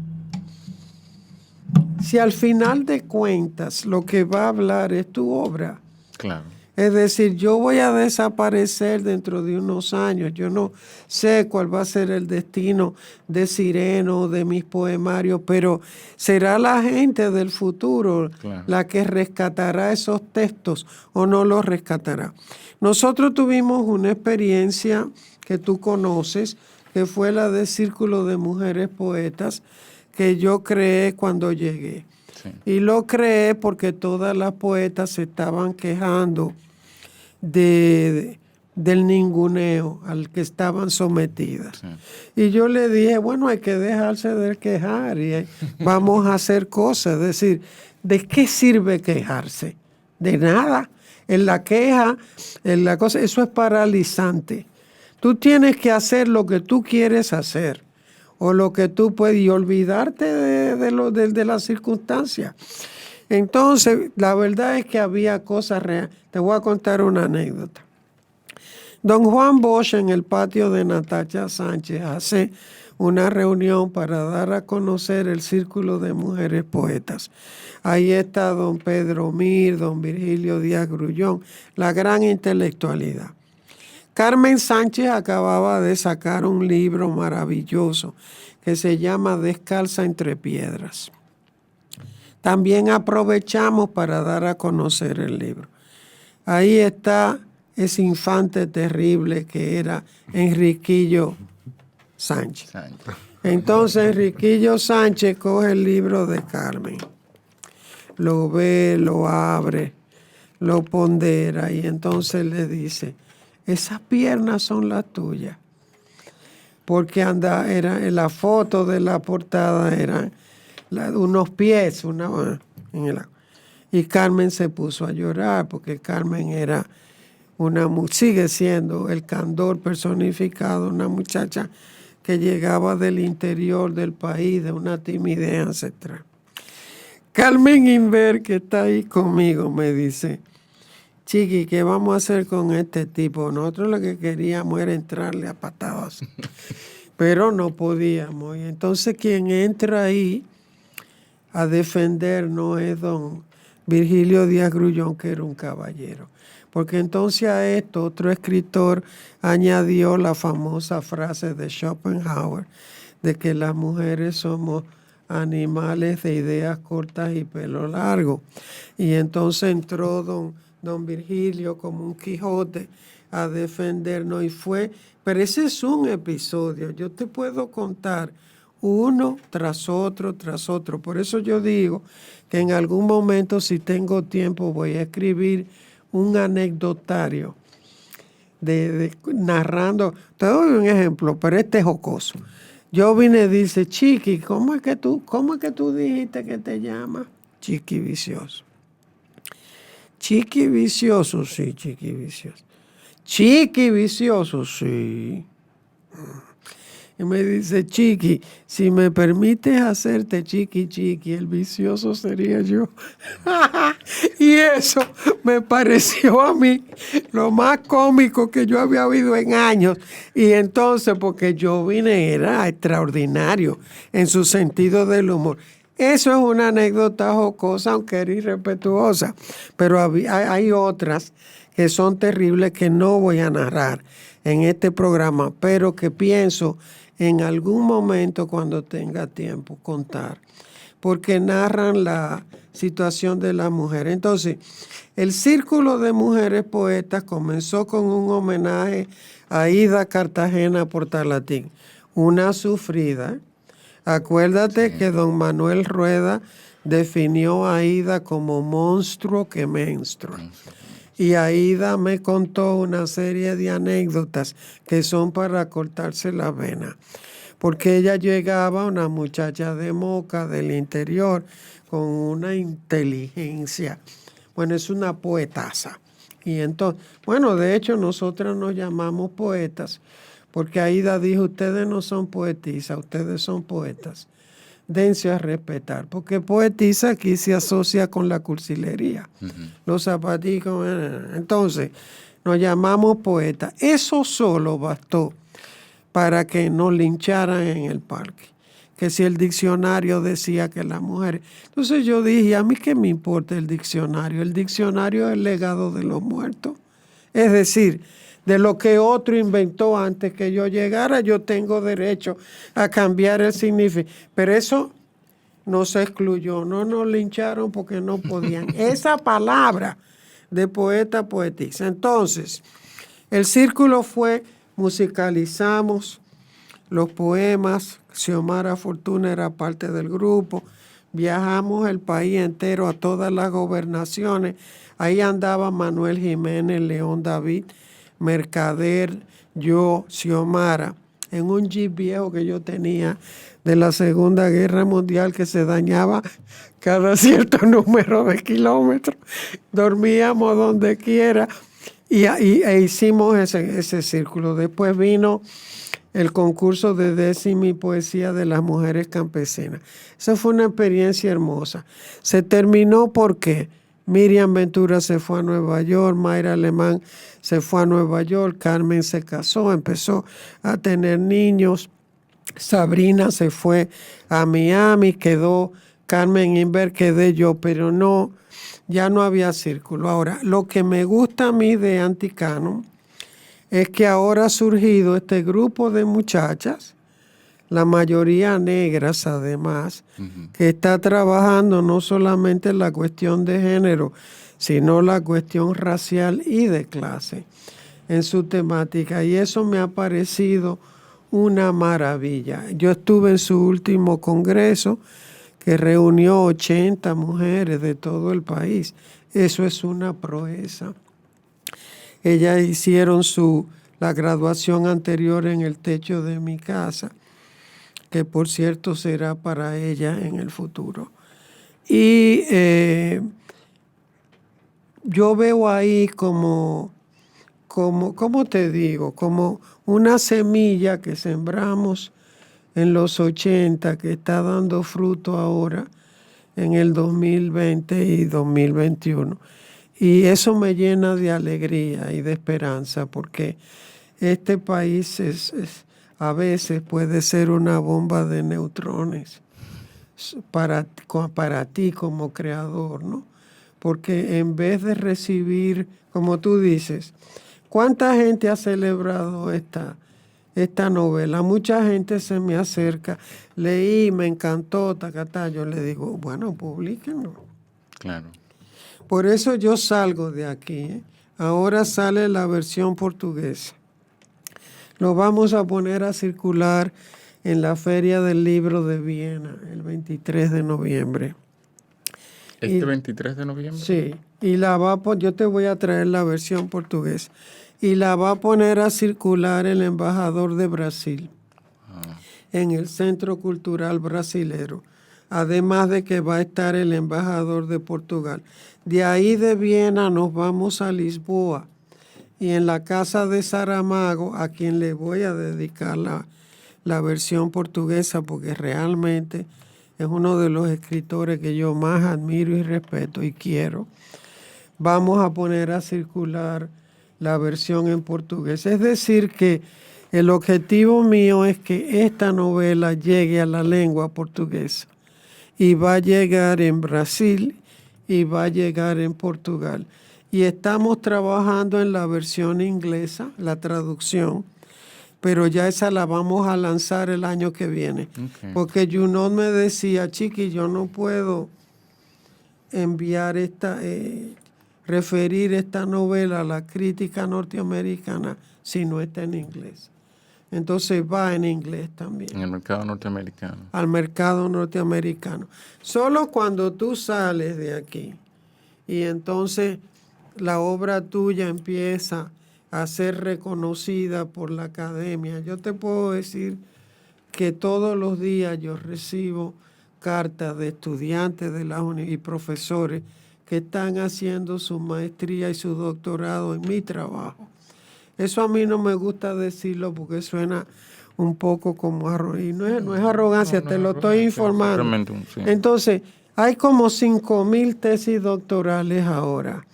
Si al final de cuentas lo que va a hablar es tu obra. Claro. Es decir, yo voy a desaparecer dentro de unos años. Yo no sé cuál va a ser el destino de Sireno, de mis poemarios, pero será la gente del futuro la que rescatará esos textos o no los rescatará. Nosotros tuvimos una experiencia que tú conoces, que fue la del Círculo de Mujeres Poetas, que yo creé cuando llegué. Sí. Y lo creé porque todas las poetas se estaban quejando del ninguneo al que estaban sometidas. Sí. Y yo le dije, bueno, hay que dejarse de quejar y vamos a hacer cosas. Es decir, ¿de qué sirve quejarse? De nada. En la queja, en la cosa, eso es paralizante. Tú tienes que hacer lo que tú quieres hacer o lo que tú puedes y olvidarte de las circunstancias. Entonces, la verdad es que había cosas reales. Te voy a contar una anécdota. Don Juan Bosch en el patio de Natacha Sánchez hace una reunión para dar a conocer el Círculo de Mujeres Poetas. Ahí está don Pedro Mir, don Virgilio Díaz Grullón, la gran intelectualidad. Carmen Sánchez acababa de sacar un libro maravilloso que se llama Descalza entre piedras. También aprovechamos para dar a conocer el libro. Ahí está ese infante terrible que era Enriquillo Sánchez. Entonces Enriquillo Sánchez coge el libro de Carmen, lo ve, lo abre, lo pondera y entonces le dice, esas piernas son las tuyas. Porque en la foto de la portada eran unos pies, y Carmen se puso a llorar porque Carmen era sigue siendo el candor personificado, una muchacha que llegaba del interior del país, de una timidez ancestral. Carmen Inver, que está ahí conmigo, me dice, Chiqui, ¿qué vamos a hacer con este tipo? Nosotros lo que queríamos era entrarle a patadas, pero no podíamos. Y entonces quien entra ahí a defendernos es don Virgilio Díaz Grullón, que era un caballero. Porque entonces a esto otro escritor añadió la famosa frase de Schopenhauer de que las mujeres somos animales de ideas cortas y pelo largo. Y entonces entró don Virgilio como un Quijote a defendernos pero ese es un episodio. Yo te puedo contar uno tras otro, tras otro. Por eso yo digo que en algún momento, si tengo tiempo, voy a escribir un anecdotario narrando. Te doy un ejemplo, pero este es jocoso. Yo vine y dice, Chiqui, ¿cómo es que tú dijiste que te llamas? Chiqui Vicioso. Chiqui Vicioso, sí, Chiqui Vicioso. Chiqui Vicioso, sí. Y me dice, Chiqui, si me permites hacerte chiqui chiqui, el vicioso sería yo. Y eso me pareció a mí lo más cómico que yo había oído en años. Y entonces, porque yo vine, era extraordinario en su sentido del humor. Eso es una anécdota jocosa, aunque era irrespetuosa. Pero hay otras que son terribles que no voy a narrar en este programa, pero que pienso en algún momento, cuando tenga tiempo, contar, porque narran la situación de la mujer. Entonces, el Círculo de Mujeres Poetas comenzó con un homenaje a Ida Cartagena Portalatín, una sufrida. Acuérdate que don Manuel Rueda definió a Ida como monstruo que menstrua. Y Aida me contó una serie de anécdotas que son para cortarse la vena. Porque ella llegaba, una muchacha de Moca, del interior, con una inteligencia. Bueno, es una poetasa. Y entonces, bueno, de hecho, nosotras nos llamamos poetas, porque Aida dijo, ustedes no son poetisas, ustedes son poetas. Dense a respetar, porque poetisa aquí se asocia con la cursilería, los zapaticos. Entonces, nos llamamos poetas. Eso solo bastó para que nos lincharan en el parque, que si el diccionario decía que las mujeres. Entonces yo dije, a mí qué me importa el diccionario es el legado de los muertos. Es decir, de lo que otro inventó antes que yo llegara, yo tengo derecho a cambiar el significado. Pero eso no se excluyó, no nos lincharon porque no podían. Esa palabra de poeta, poetisa. Entonces, el círculo fue, musicalizamos los poemas, Xiomara Fortuna era parte del grupo, viajamos el país entero a todas las gobernaciones, ahí andaba Manuel Jiménez, León David, Mercader, yo, Xiomara, en un jeep viejo que yo tenía de la Segunda Guerra Mundial que se dañaba cada cierto número de kilómetros. Dormíamos donde quiera e hicimos ese círculo. Después vino el concurso de décima y poesía de las mujeres campesinas. Esa fue una experiencia hermosa. Se terminó porque Miriam Ventura se fue a Nueva York, Mayra Alemán se fue a Nueva York, Carmen se casó, empezó a tener niños, Sabrina se fue a Miami, quedó Carmen Inver, quedé yo, pero no, ya no había círculo. Ahora, lo que me gusta a mí de Anticanon es que ahora ha surgido este grupo de muchachas, la mayoría negras además, que está trabajando no solamente la cuestión de género, sino la cuestión racial y de clase en su temática. Y eso me ha parecido una maravilla. Yo estuve en su último congreso que reunió 80 mujeres de todo el país. Eso es una proeza. Ellas hicieron la graduación anterior en el techo de mi casa, que por cierto será para ella en el futuro. Y yo veo ahí como, ¿cómo te digo? Como una semilla que sembramos en los 80, que está dando fruto ahora en el 2020 y 2021. Y eso me llena de alegría y de esperanza, porque este país a veces puede ser una bomba de neutrones para ti como creador, ¿no? Porque en vez de recibir, como tú dices, ¿cuánta gente ha celebrado esta novela? Mucha gente se me acerca, leí, me encantó, tacatá. Yo le digo, bueno, publíquenlo. Claro. Por eso yo salgo de aquí, ¿eh? Ahora sale la versión portuguesa. Lo vamos a poner a circular en la Feria del Libro de Viena, el 23 de noviembre. ¿Este 23 de noviembre? Sí, y yo te voy a traer la versión portuguesa. Y la va a poner a circular el embajador de Brasil en el Centro Cultural Brasilero. Además de que va a estar el embajador de Portugal. De ahí de Viena nos vamos a Lisboa. Y en la casa de Saramago, a quien le voy a dedicar la versión portuguesa, porque realmente es uno de los escritores que yo más admiro y respeto y quiero, vamos a poner a circular la versión en portugués. Es decir, que el objetivo mío es que esta novela llegue a la lengua portuguesa y va a llegar en Brasil y va a llegar en Portugal. Y estamos trabajando en la versión inglesa, la traducción, pero ya esa la vamos a lanzar el año que viene. Okay. Porque Junot me decía, Chiqui, yo no puedo enviar referir esta novela a la crítica norteamericana si no está en inglés. Entonces va en inglés también. En el mercado norteamericano. Al mercado norteamericano. Solo cuando tú sales de aquí y entonces la obra tuya empieza a ser reconocida por la academia. Yo te puedo decir que todos los días yo recibo cartas de estudiantes de y profesores que están haciendo su maestría y su doctorado en mi trabajo. Eso a mí no me gusta decirlo porque suena un poco como arrogancia. Y no es arrogancia, te lo estoy informando. Sí. Entonces, hay como 5,000 tesis doctorales ahora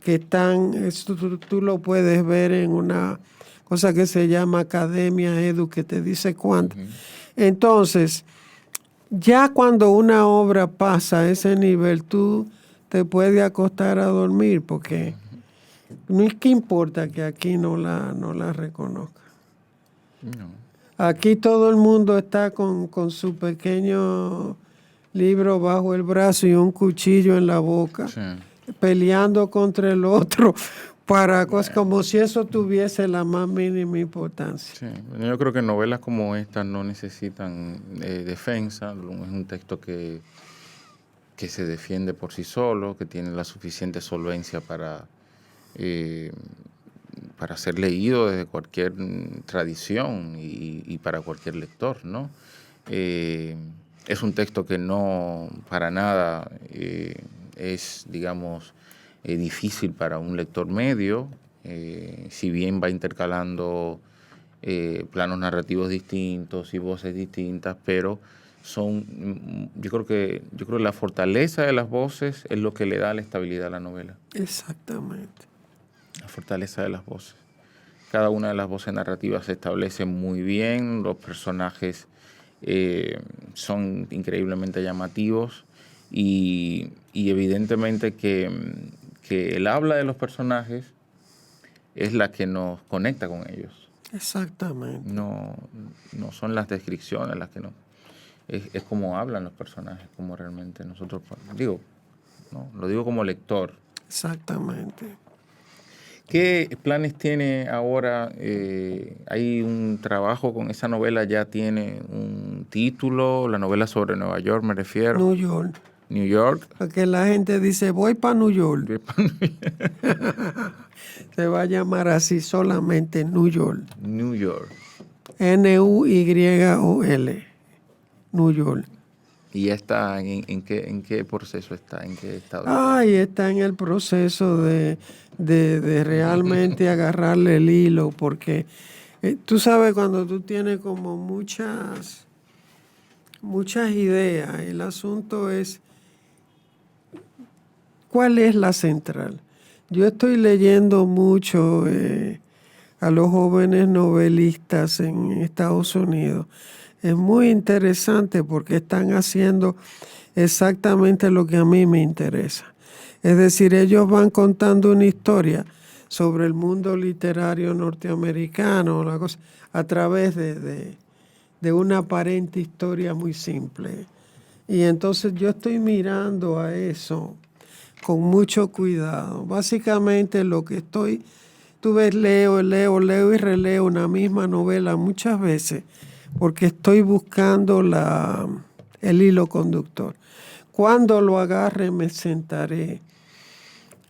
que están, tú lo puedes ver en una cosa que se llama Academia Edu, que te dice cuánto. Entonces, ya cuando una obra pasa a ese nivel, tú te puedes acostar a dormir, porque no es que importa que aquí no la reconozca. No. Aquí todo el mundo está con su pequeño libro bajo el brazo y un cuchillo en la boca, sí, peleando contra el otro para cosas como si eso tuviese la más mínima importancia. Sí. Yo creo que novelas como estas no necesitan defensa. Es un texto que se defiende por sí solo, que tiene la suficiente solvencia para ser leído desde cualquier tradición y para cualquier lector, ¿no? Es un texto que no para nada es, digamos, difícil para un lector medio, si bien va intercalando planos narrativos distintos y voces distintas, pero yo creo que la fortaleza de las voces es lo que le da la estabilidad a la novela. Exactamente. La fortaleza de las voces. Cada una de las voces narrativas se establece muy bien, los personajes son increíblemente llamativos y evidentemente que el habla de los personajes es la que nos conecta con ellos. Exactamente. No son las descripciones las que nos... Es como hablan los personajes, como realmente nosotros... Lo digo como lector. Exactamente. ¿Qué planes tiene ahora? ¿Hay un trabajo con esa novela? ¿Ya tiene un título? La novela sobre Nueva York, me refiero. New York. New York. Porque la gente dice, voy para New York. Se va a llamar así solamente New York. New York. Nuyol. New York. ¿Y ya está en qué proceso está? ¿En qué estado? Ay, está en el proceso de realmente agarrarle el hilo, porque tú sabes cuando tú tienes como muchas ideas, el asunto es ¿cuál es la central? Yo estoy leyendo mucho a los jóvenes novelistas en Estados Unidos. Es muy interesante porque están haciendo exactamente lo que a mí me interesa. Es decir, ellos van contando una historia sobre el mundo literario norteamericano, la cosa, a través de una aparente historia muy simple. Y entonces yo estoy mirando a eso con mucho cuidado. Básicamente lo que tú ves, leo y releo una misma novela muchas veces, porque estoy buscando el hilo conductor. Cuando lo agarre me sentaré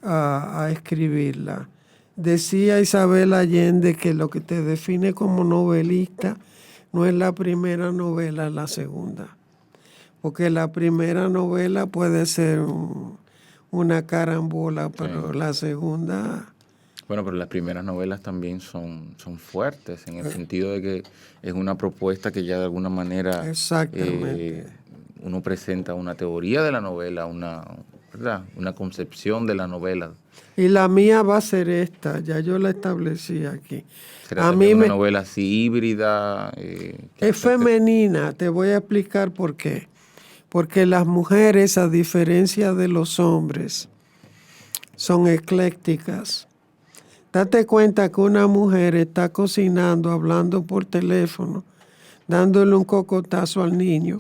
a escribirla. Decía Isabel Allende que lo que te define como novelista no es la primera novela, es la segunda. Porque la primera novela puede ser una carambola, pero la segunda... Bueno, pero las primeras novelas también son fuertes, en el sentido de que es una propuesta que ya de alguna manera uno presenta una teoría de la novela, ¿verdad? Una concepción de la novela. Y la mía va a ser esta, ya yo la establecí aquí. ¿Será una novela así híbrida? Es femenina, te voy a explicar por qué. Porque las mujeres, a diferencia de los hombres, son eclécticas. Date cuenta que una mujer está cocinando, hablando por teléfono, dándole un cocotazo al niño.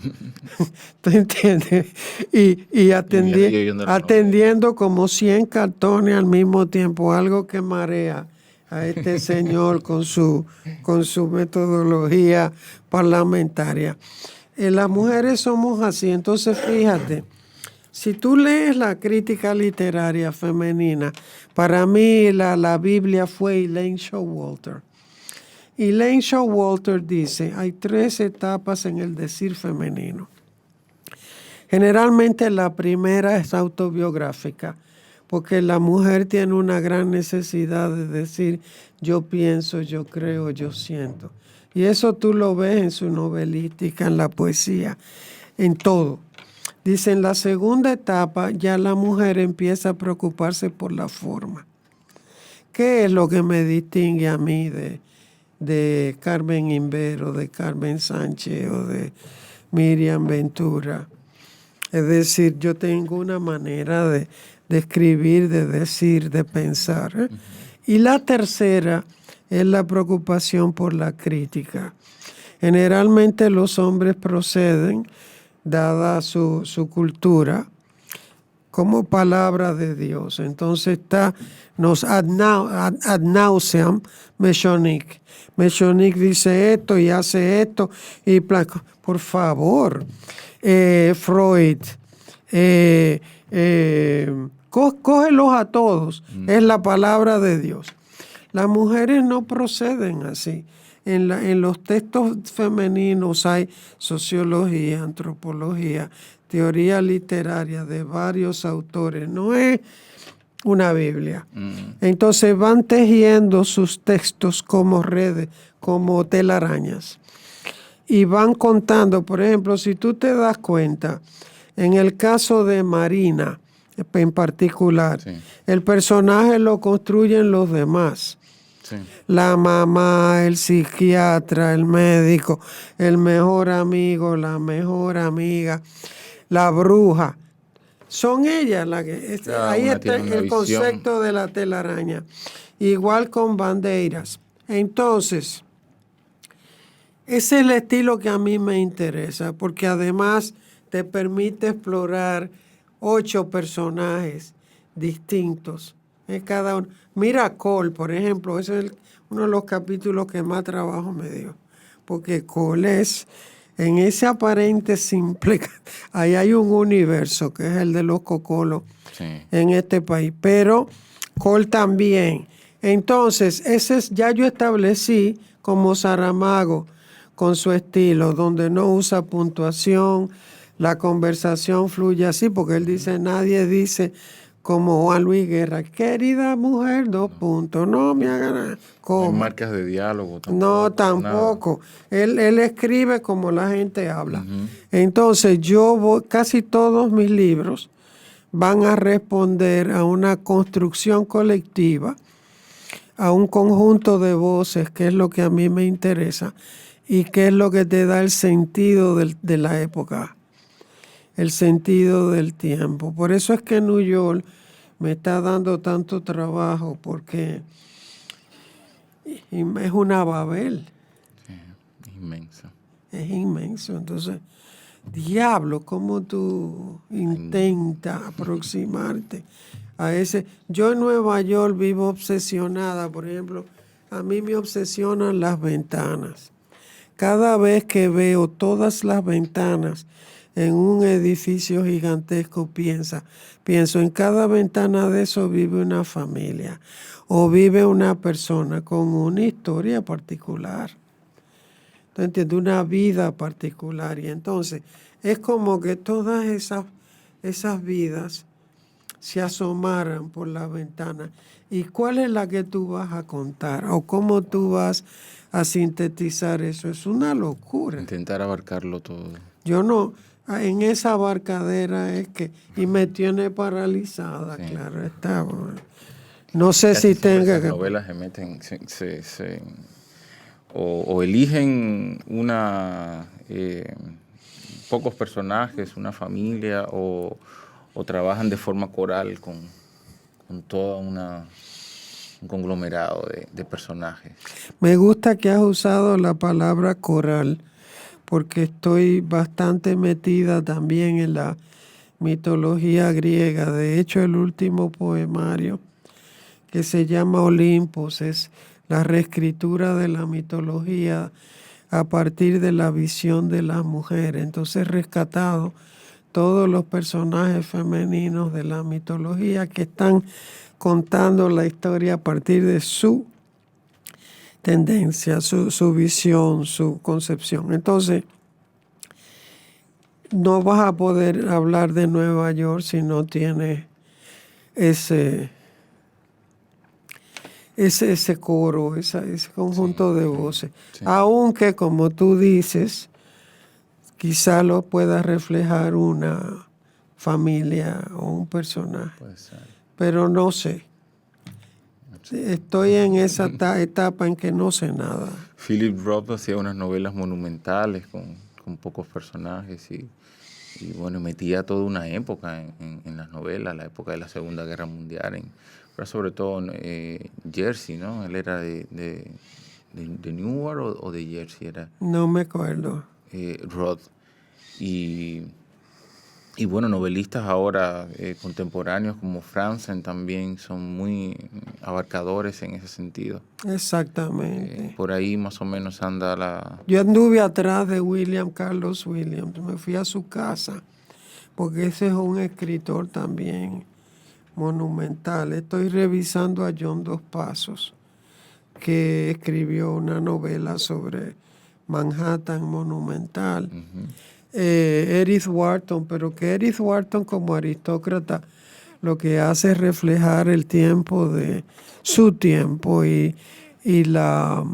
¿Tú entiendes? Y atendiendo como 100 cartones al mismo tiempo, algo que marea a este señor con su metodología parlamentaria. Las mujeres somos así, entonces fíjate. Si tú lees la crítica literaria femenina, para mí la Biblia fue Elaine Showalter. Elaine Showalter dice, hay 3 etapas en el decir femenino. Generalmente la primera es autobiográfica, porque la mujer tiene una gran necesidad de decir, yo pienso, yo creo, yo siento. Y eso tú lo ves en su novelística, en la poesía, en todo. Dice, en la segunda etapa ya la mujer empieza a preocuparse por la forma. ¿Qué es lo que me distingue a mí de Carmen Invero, de Carmen Sánchez o de Miriam Ventura? Es decir, yo tengo una manera de escribir, de decir, de pensar. Y la tercera es la preocupación por la crítica. Generalmente los hombres proceden, dada su cultura, como palabra de Dios. Entonces nos ad nauseam Meshonik. Meshonik dice esto y hace esto. Y por favor, Freud, cógelos a todos. Es la palabra de Dios. Las mujeres no proceden así. En los textos femeninos hay sociología, antropología, teoría literaria de varios autores. No es una Biblia. Entonces van tejiendo sus textos como redes, como telarañas. Y van contando, por ejemplo, si tú te das cuenta, en el caso de Marina en particular, el personaje lo construyen los demás. Sí. La mamá, el psiquiatra, el médico, el mejor amigo, la mejor amiga, la bruja. Son ellas las que... ahí está el concepto de la telaraña. Igual con Bandeiras. Entonces, ese es el estilo que a mí me interesa, porque además te permite explorar 8 personajes distintos. Cada uno. Mira Cole, por ejemplo, ese es uno de los capítulos que más trabajo me dio, porque Cole es, en ese aparente simple, ahí hay un universo que es el de los cocolos en este país, pero Cole también. Entonces, ya yo establecí como Saramago con su estilo, donde no usa puntuación, la conversación fluye así, porque él dice, nadie dice... como Juan Luis Guerra, querida mujer, 2 puntos, no me hagan nada. No hay marcas de diálogo tampoco. No, tampoco. Él escribe como la gente habla. Entonces, casi todos mis libros van a responder a una construcción colectiva, a un conjunto de voces, que es lo que a mí me interesa, y que es lo que te da el sentido de la época. El sentido del tiempo. Por eso es que New York me está dando tanto trabajo, porque es una Babel. Sí, inmensa. Es inmenso. Entonces, diablo, ¿cómo tú intentas aproximarte a ese? Yo en Nueva York vivo obsesionada, por ejemplo, a mí me obsesionan las ventanas. cada vez que veo todas las ventanas en un edificio gigantesco, pienso en cada ventana de eso vive una familia o vive una persona con una historia particular. ¿Tú entiendes? Una vida particular. Y entonces es como que todas esas vidas se asomaran por la ventana. ¿Y cuál es la que tú vas a contar? ¿O cómo tú vas a sintetizar eso? Es una locura. Intentar abarcarlo todo. Yo no, en esa abarcadera es que, y me tiene paralizada, Sí. claro está. No sé Casi si siempre tenga esas que... novelas se meten, o eligen pocos personajes, una familia, o trabajan de forma coral con toda un conglomerado de personajes. Me gusta que has usado la palabra coral, porque estoy bastante metida también en la mitología griega. De hecho, el último poemario, que se llama Olimpos, es la reescritura de la mitología a partir de la visión de las mujeres. Entonces he rescatado todos los personajes femeninos de la mitología que están contando la historia a partir de su tendencia, su visión, su concepción. Entonces, no vas a poder hablar de Nueva York si no tienes ese coro, ese conjunto de voces. Sí. Aunque, como tú dices, quizá lo pueda reflejar una familia o un personaje. Puede ser. Pero no sé. Estoy en esa etapa en que no sé nada. Philip Roth hacía unas novelas monumentales con pocos personajes y bueno, metía toda una época en las novelas, la época de la Segunda Guerra Mundial, pero sobre todo en Jersey, ¿no? Él era de Newark o de Jersey, era No me acuerdo. Roth. Y bueno, novelistas ahora contemporáneos como Franzen también son muy abarcadores en ese sentido. Exactamente. Por ahí más o menos anda la... Yo anduve atrás de Carlos Williams, me fui a su casa, porque ese es un escritor también monumental. Estoy revisando a John Dos Passos, que escribió una novela sobre Manhattan monumental. Edith Wharton, pero que Edith Wharton como aristócrata lo que hace es reflejar el tiempo de su tiempo y la,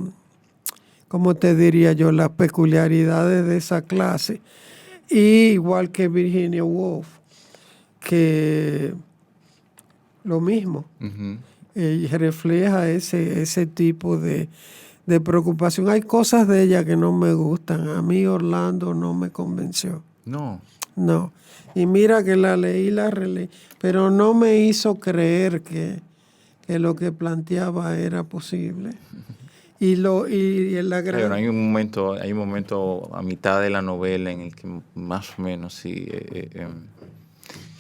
¿cómo te diría yo?, las peculiaridades de esa clase. Y igual que Virginia Woolf, que lo mismo, refleja ese tipo de preocupación. Hay cosas de ella que no me gustan. A mí Orlando no me convenció. No. No. Y mira que la leí, la releí, pero no me hizo creer que lo que planteaba era posible. Pero hay un momento a mitad de la novela en el que más o menos sí,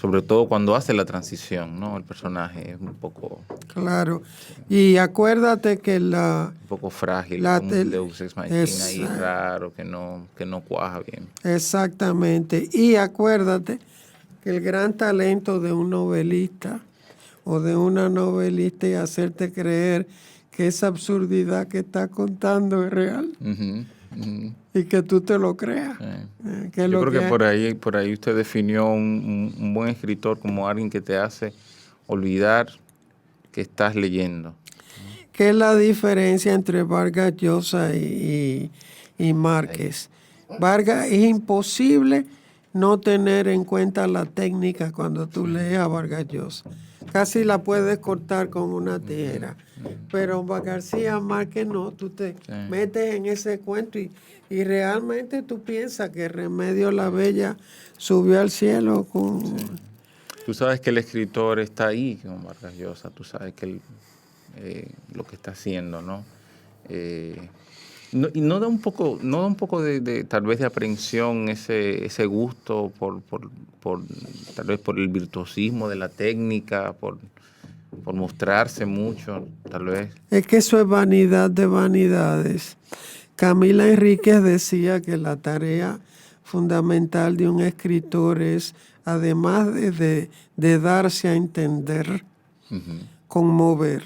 sobre todo cuando hace la transición, ¿no? El personaje es un poco... Claro. Y acuérdate que un poco frágil, como un Deus Ex Machina ahí raro, que no cuaja bien. Exactamente. Y acuérdate que el gran talento de un novelista o de una novelista es hacerte creer que esa absurdidad que está contando es real. Y que tú te lo creas. Yo creo que por ahí usted definió un buen escritor como alguien que te hace olvidar que estás leyendo. ¿Qué es la diferencia entre Vargas Llosa y Márquez? Vargas, es imposible no tener en cuenta la técnica cuando tú lees a Vargas Llosa. Casi la puedes cortar con una tijera. Pero García Márquez no, tú te metes en ese cuento y realmente tú piensas que Remedios la Bella subió al cielo con... Tú sabes que el escritor está ahí con Vargas Llosa, tú sabes que lo que está haciendo, ¿no? Y no da un poco de tal vez de aprehensión ese gusto por tal vez por el virtuosismo de la técnica, por mostrarse mucho, tal vez. Es que eso es vanidad de vanidades. Camila Enríquez decía que la tarea fundamental de un escritor es, además de darse a entender, conmover.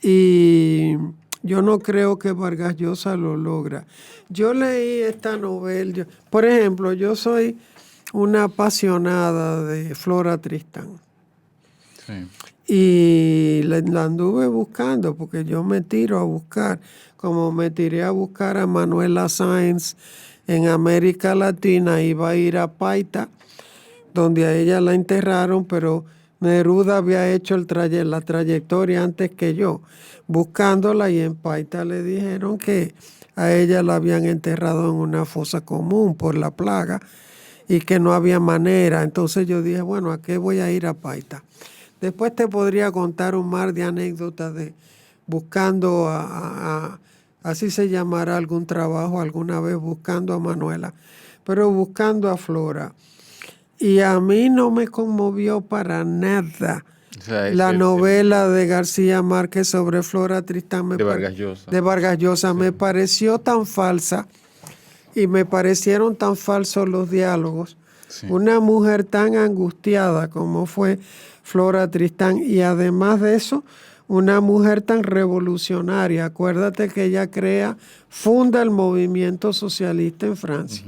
Y yo no creo que Vargas Llosa lo logra. Yo leí esta novela. Por ejemplo, yo soy una apasionada de Flora Tristán. Sí. Y la anduve buscando, porque yo me tiro a buscar, como me tiré a buscar a Manuela Sáenz en América Latina. Iba a ir a Paita, donde a ella la enterraron, pero Neruda había hecho la trayectoria antes que yo, buscándola, y en Paita le dijeron que a ella la habían enterrado en una fosa común por la plaga y que no había manera. Entonces yo dije, bueno, ¿a qué voy a ir a Paita? Después te podría contar un mar de anécdotas de buscando así se llamará algún trabajo alguna vez, buscando a Manuela, pero buscando a Flora. Y a mí no me conmovió para nada la novela de García Márquez sobre Flora Tristán. De Vargas Llosa. De Vargas Llosa. Sí. Me pareció tan falsa y me parecieron tan falsos los diálogos. Sí. Una mujer tan angustiada como fue Flora Tristán, y además de eso, una mujer tan revolucionaria. Acuérdate que ella funda el movimiento socialista en Francia,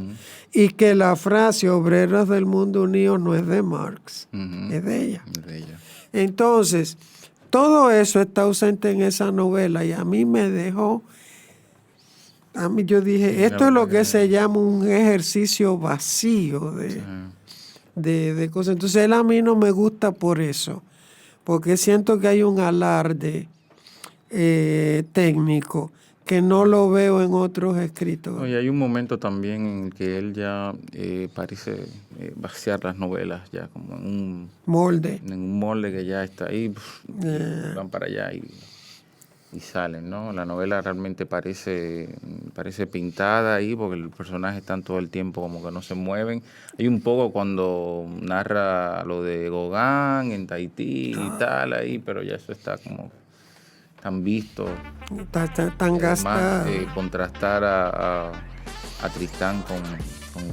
y que la frase obreros del mundo unido no es de Marx, es de ella. Entonces, todo eso está ausente en esa novela, y a mí me dejó, yo dije, esto es lo que se llama un ejercicio vacío de cosas. Entonces él a mí no me gusta por eso, porque siento que hay un alarde técnico que no lo veo en otros escritores. Y hay un momento también en que él ya parece vaciar las novelas ya como en un molde. En un molde que ya está ahí, van para allá y salen, ¿no? La novela realmente parece pintada ahí, porque los personajes están todo el tiempo como que no se mueven. Hay un poco cuando narra lo de Gauguin en Tahití y tal ahí, pero ya eso está como tan visto. Tan gastado. Contrastar a Tristán con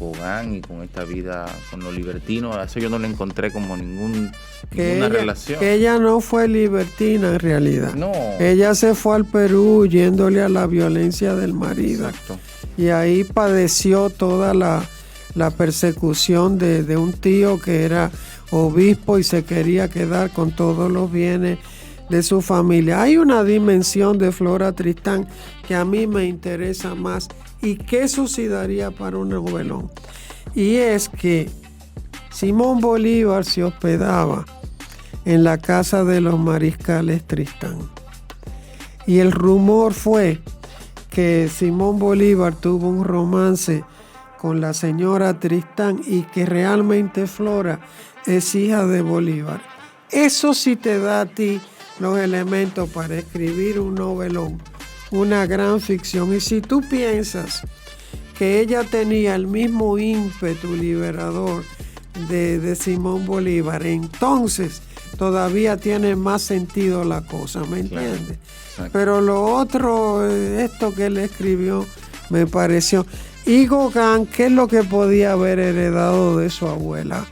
Gauguin y con esta vida, con lo libertino, a eso yo no le encontré como ninguna relación. Que ella no fue libertina en realidad. No. Ella se fue al Perú huyéndole a la violencia del marido. Exacto. Y ahí padeció toda la persecución de un tío que era obispo y se quería quedar con todos los bienes de su familia. Hay una dimensión de Flora Tristán que a mí me interesa más, y que eso sí daría para un novelón. Y es que Simón Bolívar se hospedaba en la casa de los mariscales Tristán. Y el rumor fue que Simón Bolívar tuvo un romance con la señora Tristán y que realmente Flora es hija de Bolívar. Eso sí te da a ti los elementos para escribir un novelón, una gran ficción. Y si tú piensas que ella tenía el mismo ímpetu liberador de Simón Bolívar, entonces todavía tiene más sentido la cosa, ¿me entiendes? Claro. Pero lo otro, esto que él escribió, me pareció. Y Gauguin, ¿qué es lo que podía haber heredado de su abuela?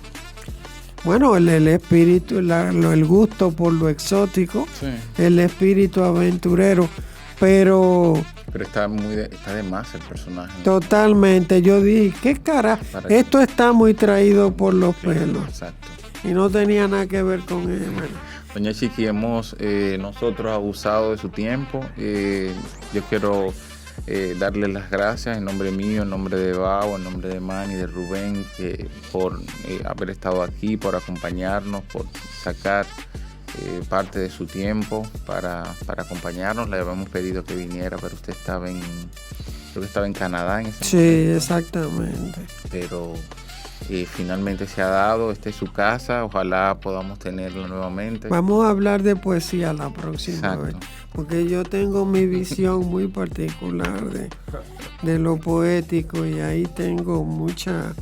Bueno, el espíritu, el gusto por lo exótico, sí. El espíritu aventurero, pero está de más el personaje. Totalmente. Yo dije, ¿qué cara? Esto está muy traído por los pelos. Exacto. Y no tenía nada que ver con él. Bueno. Doña Chiqui, hemos nosotros abusado de su tiempo. Yo quiero darle las gracias en nombre mío, en nombre de Bau, en nombre de Manny, de Rubén, por haber estado aquí, por acompañarnos, por sacar parte de su tiempo para acompañarnos. Le habíamos pedido que viniera, pero usted creo que estaba en Canadá en ese momento. Sí, exactamente. Pero finalmente se ha dado, esta es su casa, ojalá podamos tenerla nuevamente. Vamos a hablar de poesía la próxima vez, porque yo tengo mi visión muy particular de lo poético, y ahí tengo mucha...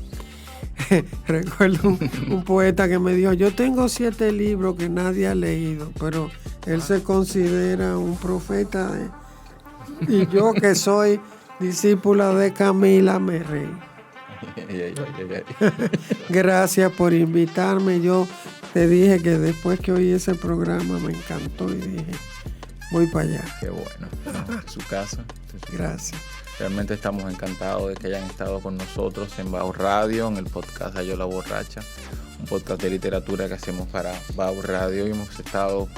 Recuerdo un poeta que me dijo, yo tengo 7 libros que nadie ha leído, pero él se considera un profeta, y yo que soy discípula de Camila, me reí. Gracias por invitarme. Yo te dije que después que oí ese programa me encantó y dije, voy para allá. Qué bueno. Su casa. Gracias. Realmente estamos encantados de que hayan estado con nosotros en Bao Radio, en el podcast Ayo la Borracha, un podcast de literatura que hacemos para Bao Radio, y hemos estado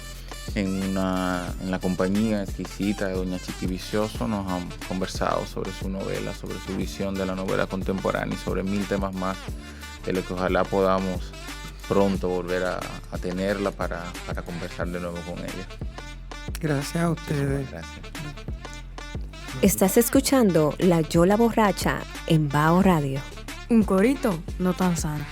en la compañía exquisita de doña Chiqui Vicioso. Nos han conversado sobre su novela, sobre su visión de la novela contemporánea y sobre 1000 temas más, de lo que ojalá podamos pronto volver a tenerla para conversar de nuevo con ella. Gracias a ustedes. Gracias. Estás escuchando La Yola Borracha en Bao Radio. Un corito no tan sano.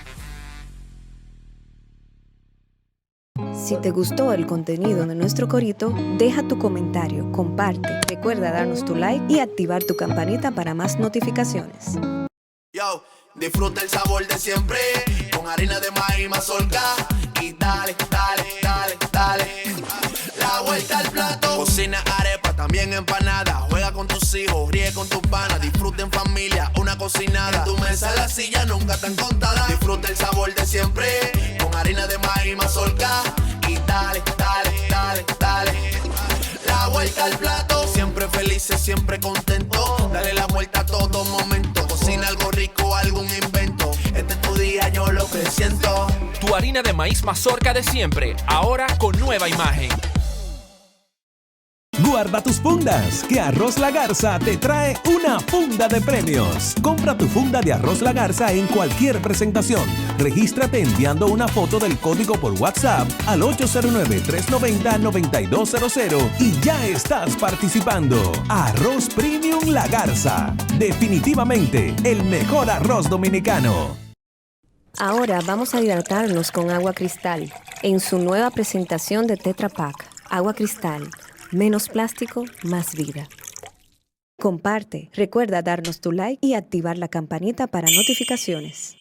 Si te gustó el contenido de nuestro corito, deja tu comentario, comparte, recuerda darnos tu like y activar tu campanita para más notificaciones. Yo, disfruta el sabor de siempre, con harina de maíz mazorca, y dale, dale, dale, dale. La vuelta al plato, cocina arepa, también empanada. Juega con tus hijos, ríe con tus panas, disfruta en familia, una cocinada. En tu mesa la silla nunca tan contada. Disfruta el sabor de siempre, con harina de maíz mazorca, y dale, dale, dale, dale. La vuelta al plato, siempre felices, siempre contento. Dale la vuelta a todo momento. Cocina algo rico, algún invento. Este es tu día, yo lo que siento. Tu harina de maíz mazorca de siempre, ahora con nueva imagen. Guarda tus fundas, que Arroz La Garza te trae una funda de premios. Compra tu funda de Arroz La Garza en cualquier presentación. Regístrate enviando una foto del código por WhatsApp al 809-390-9200 y ya estás participando. Arroz Premium La Garza. Definitivamente el mejor arroz dominicano. Ahora vamos a hidratarnos con agua cristal en su nueva presentación de Tetra Pak. Agua cristal. Menos plástico, más vida. Comparte, recuerda darnos tu like y activar la campanita para notificaciones.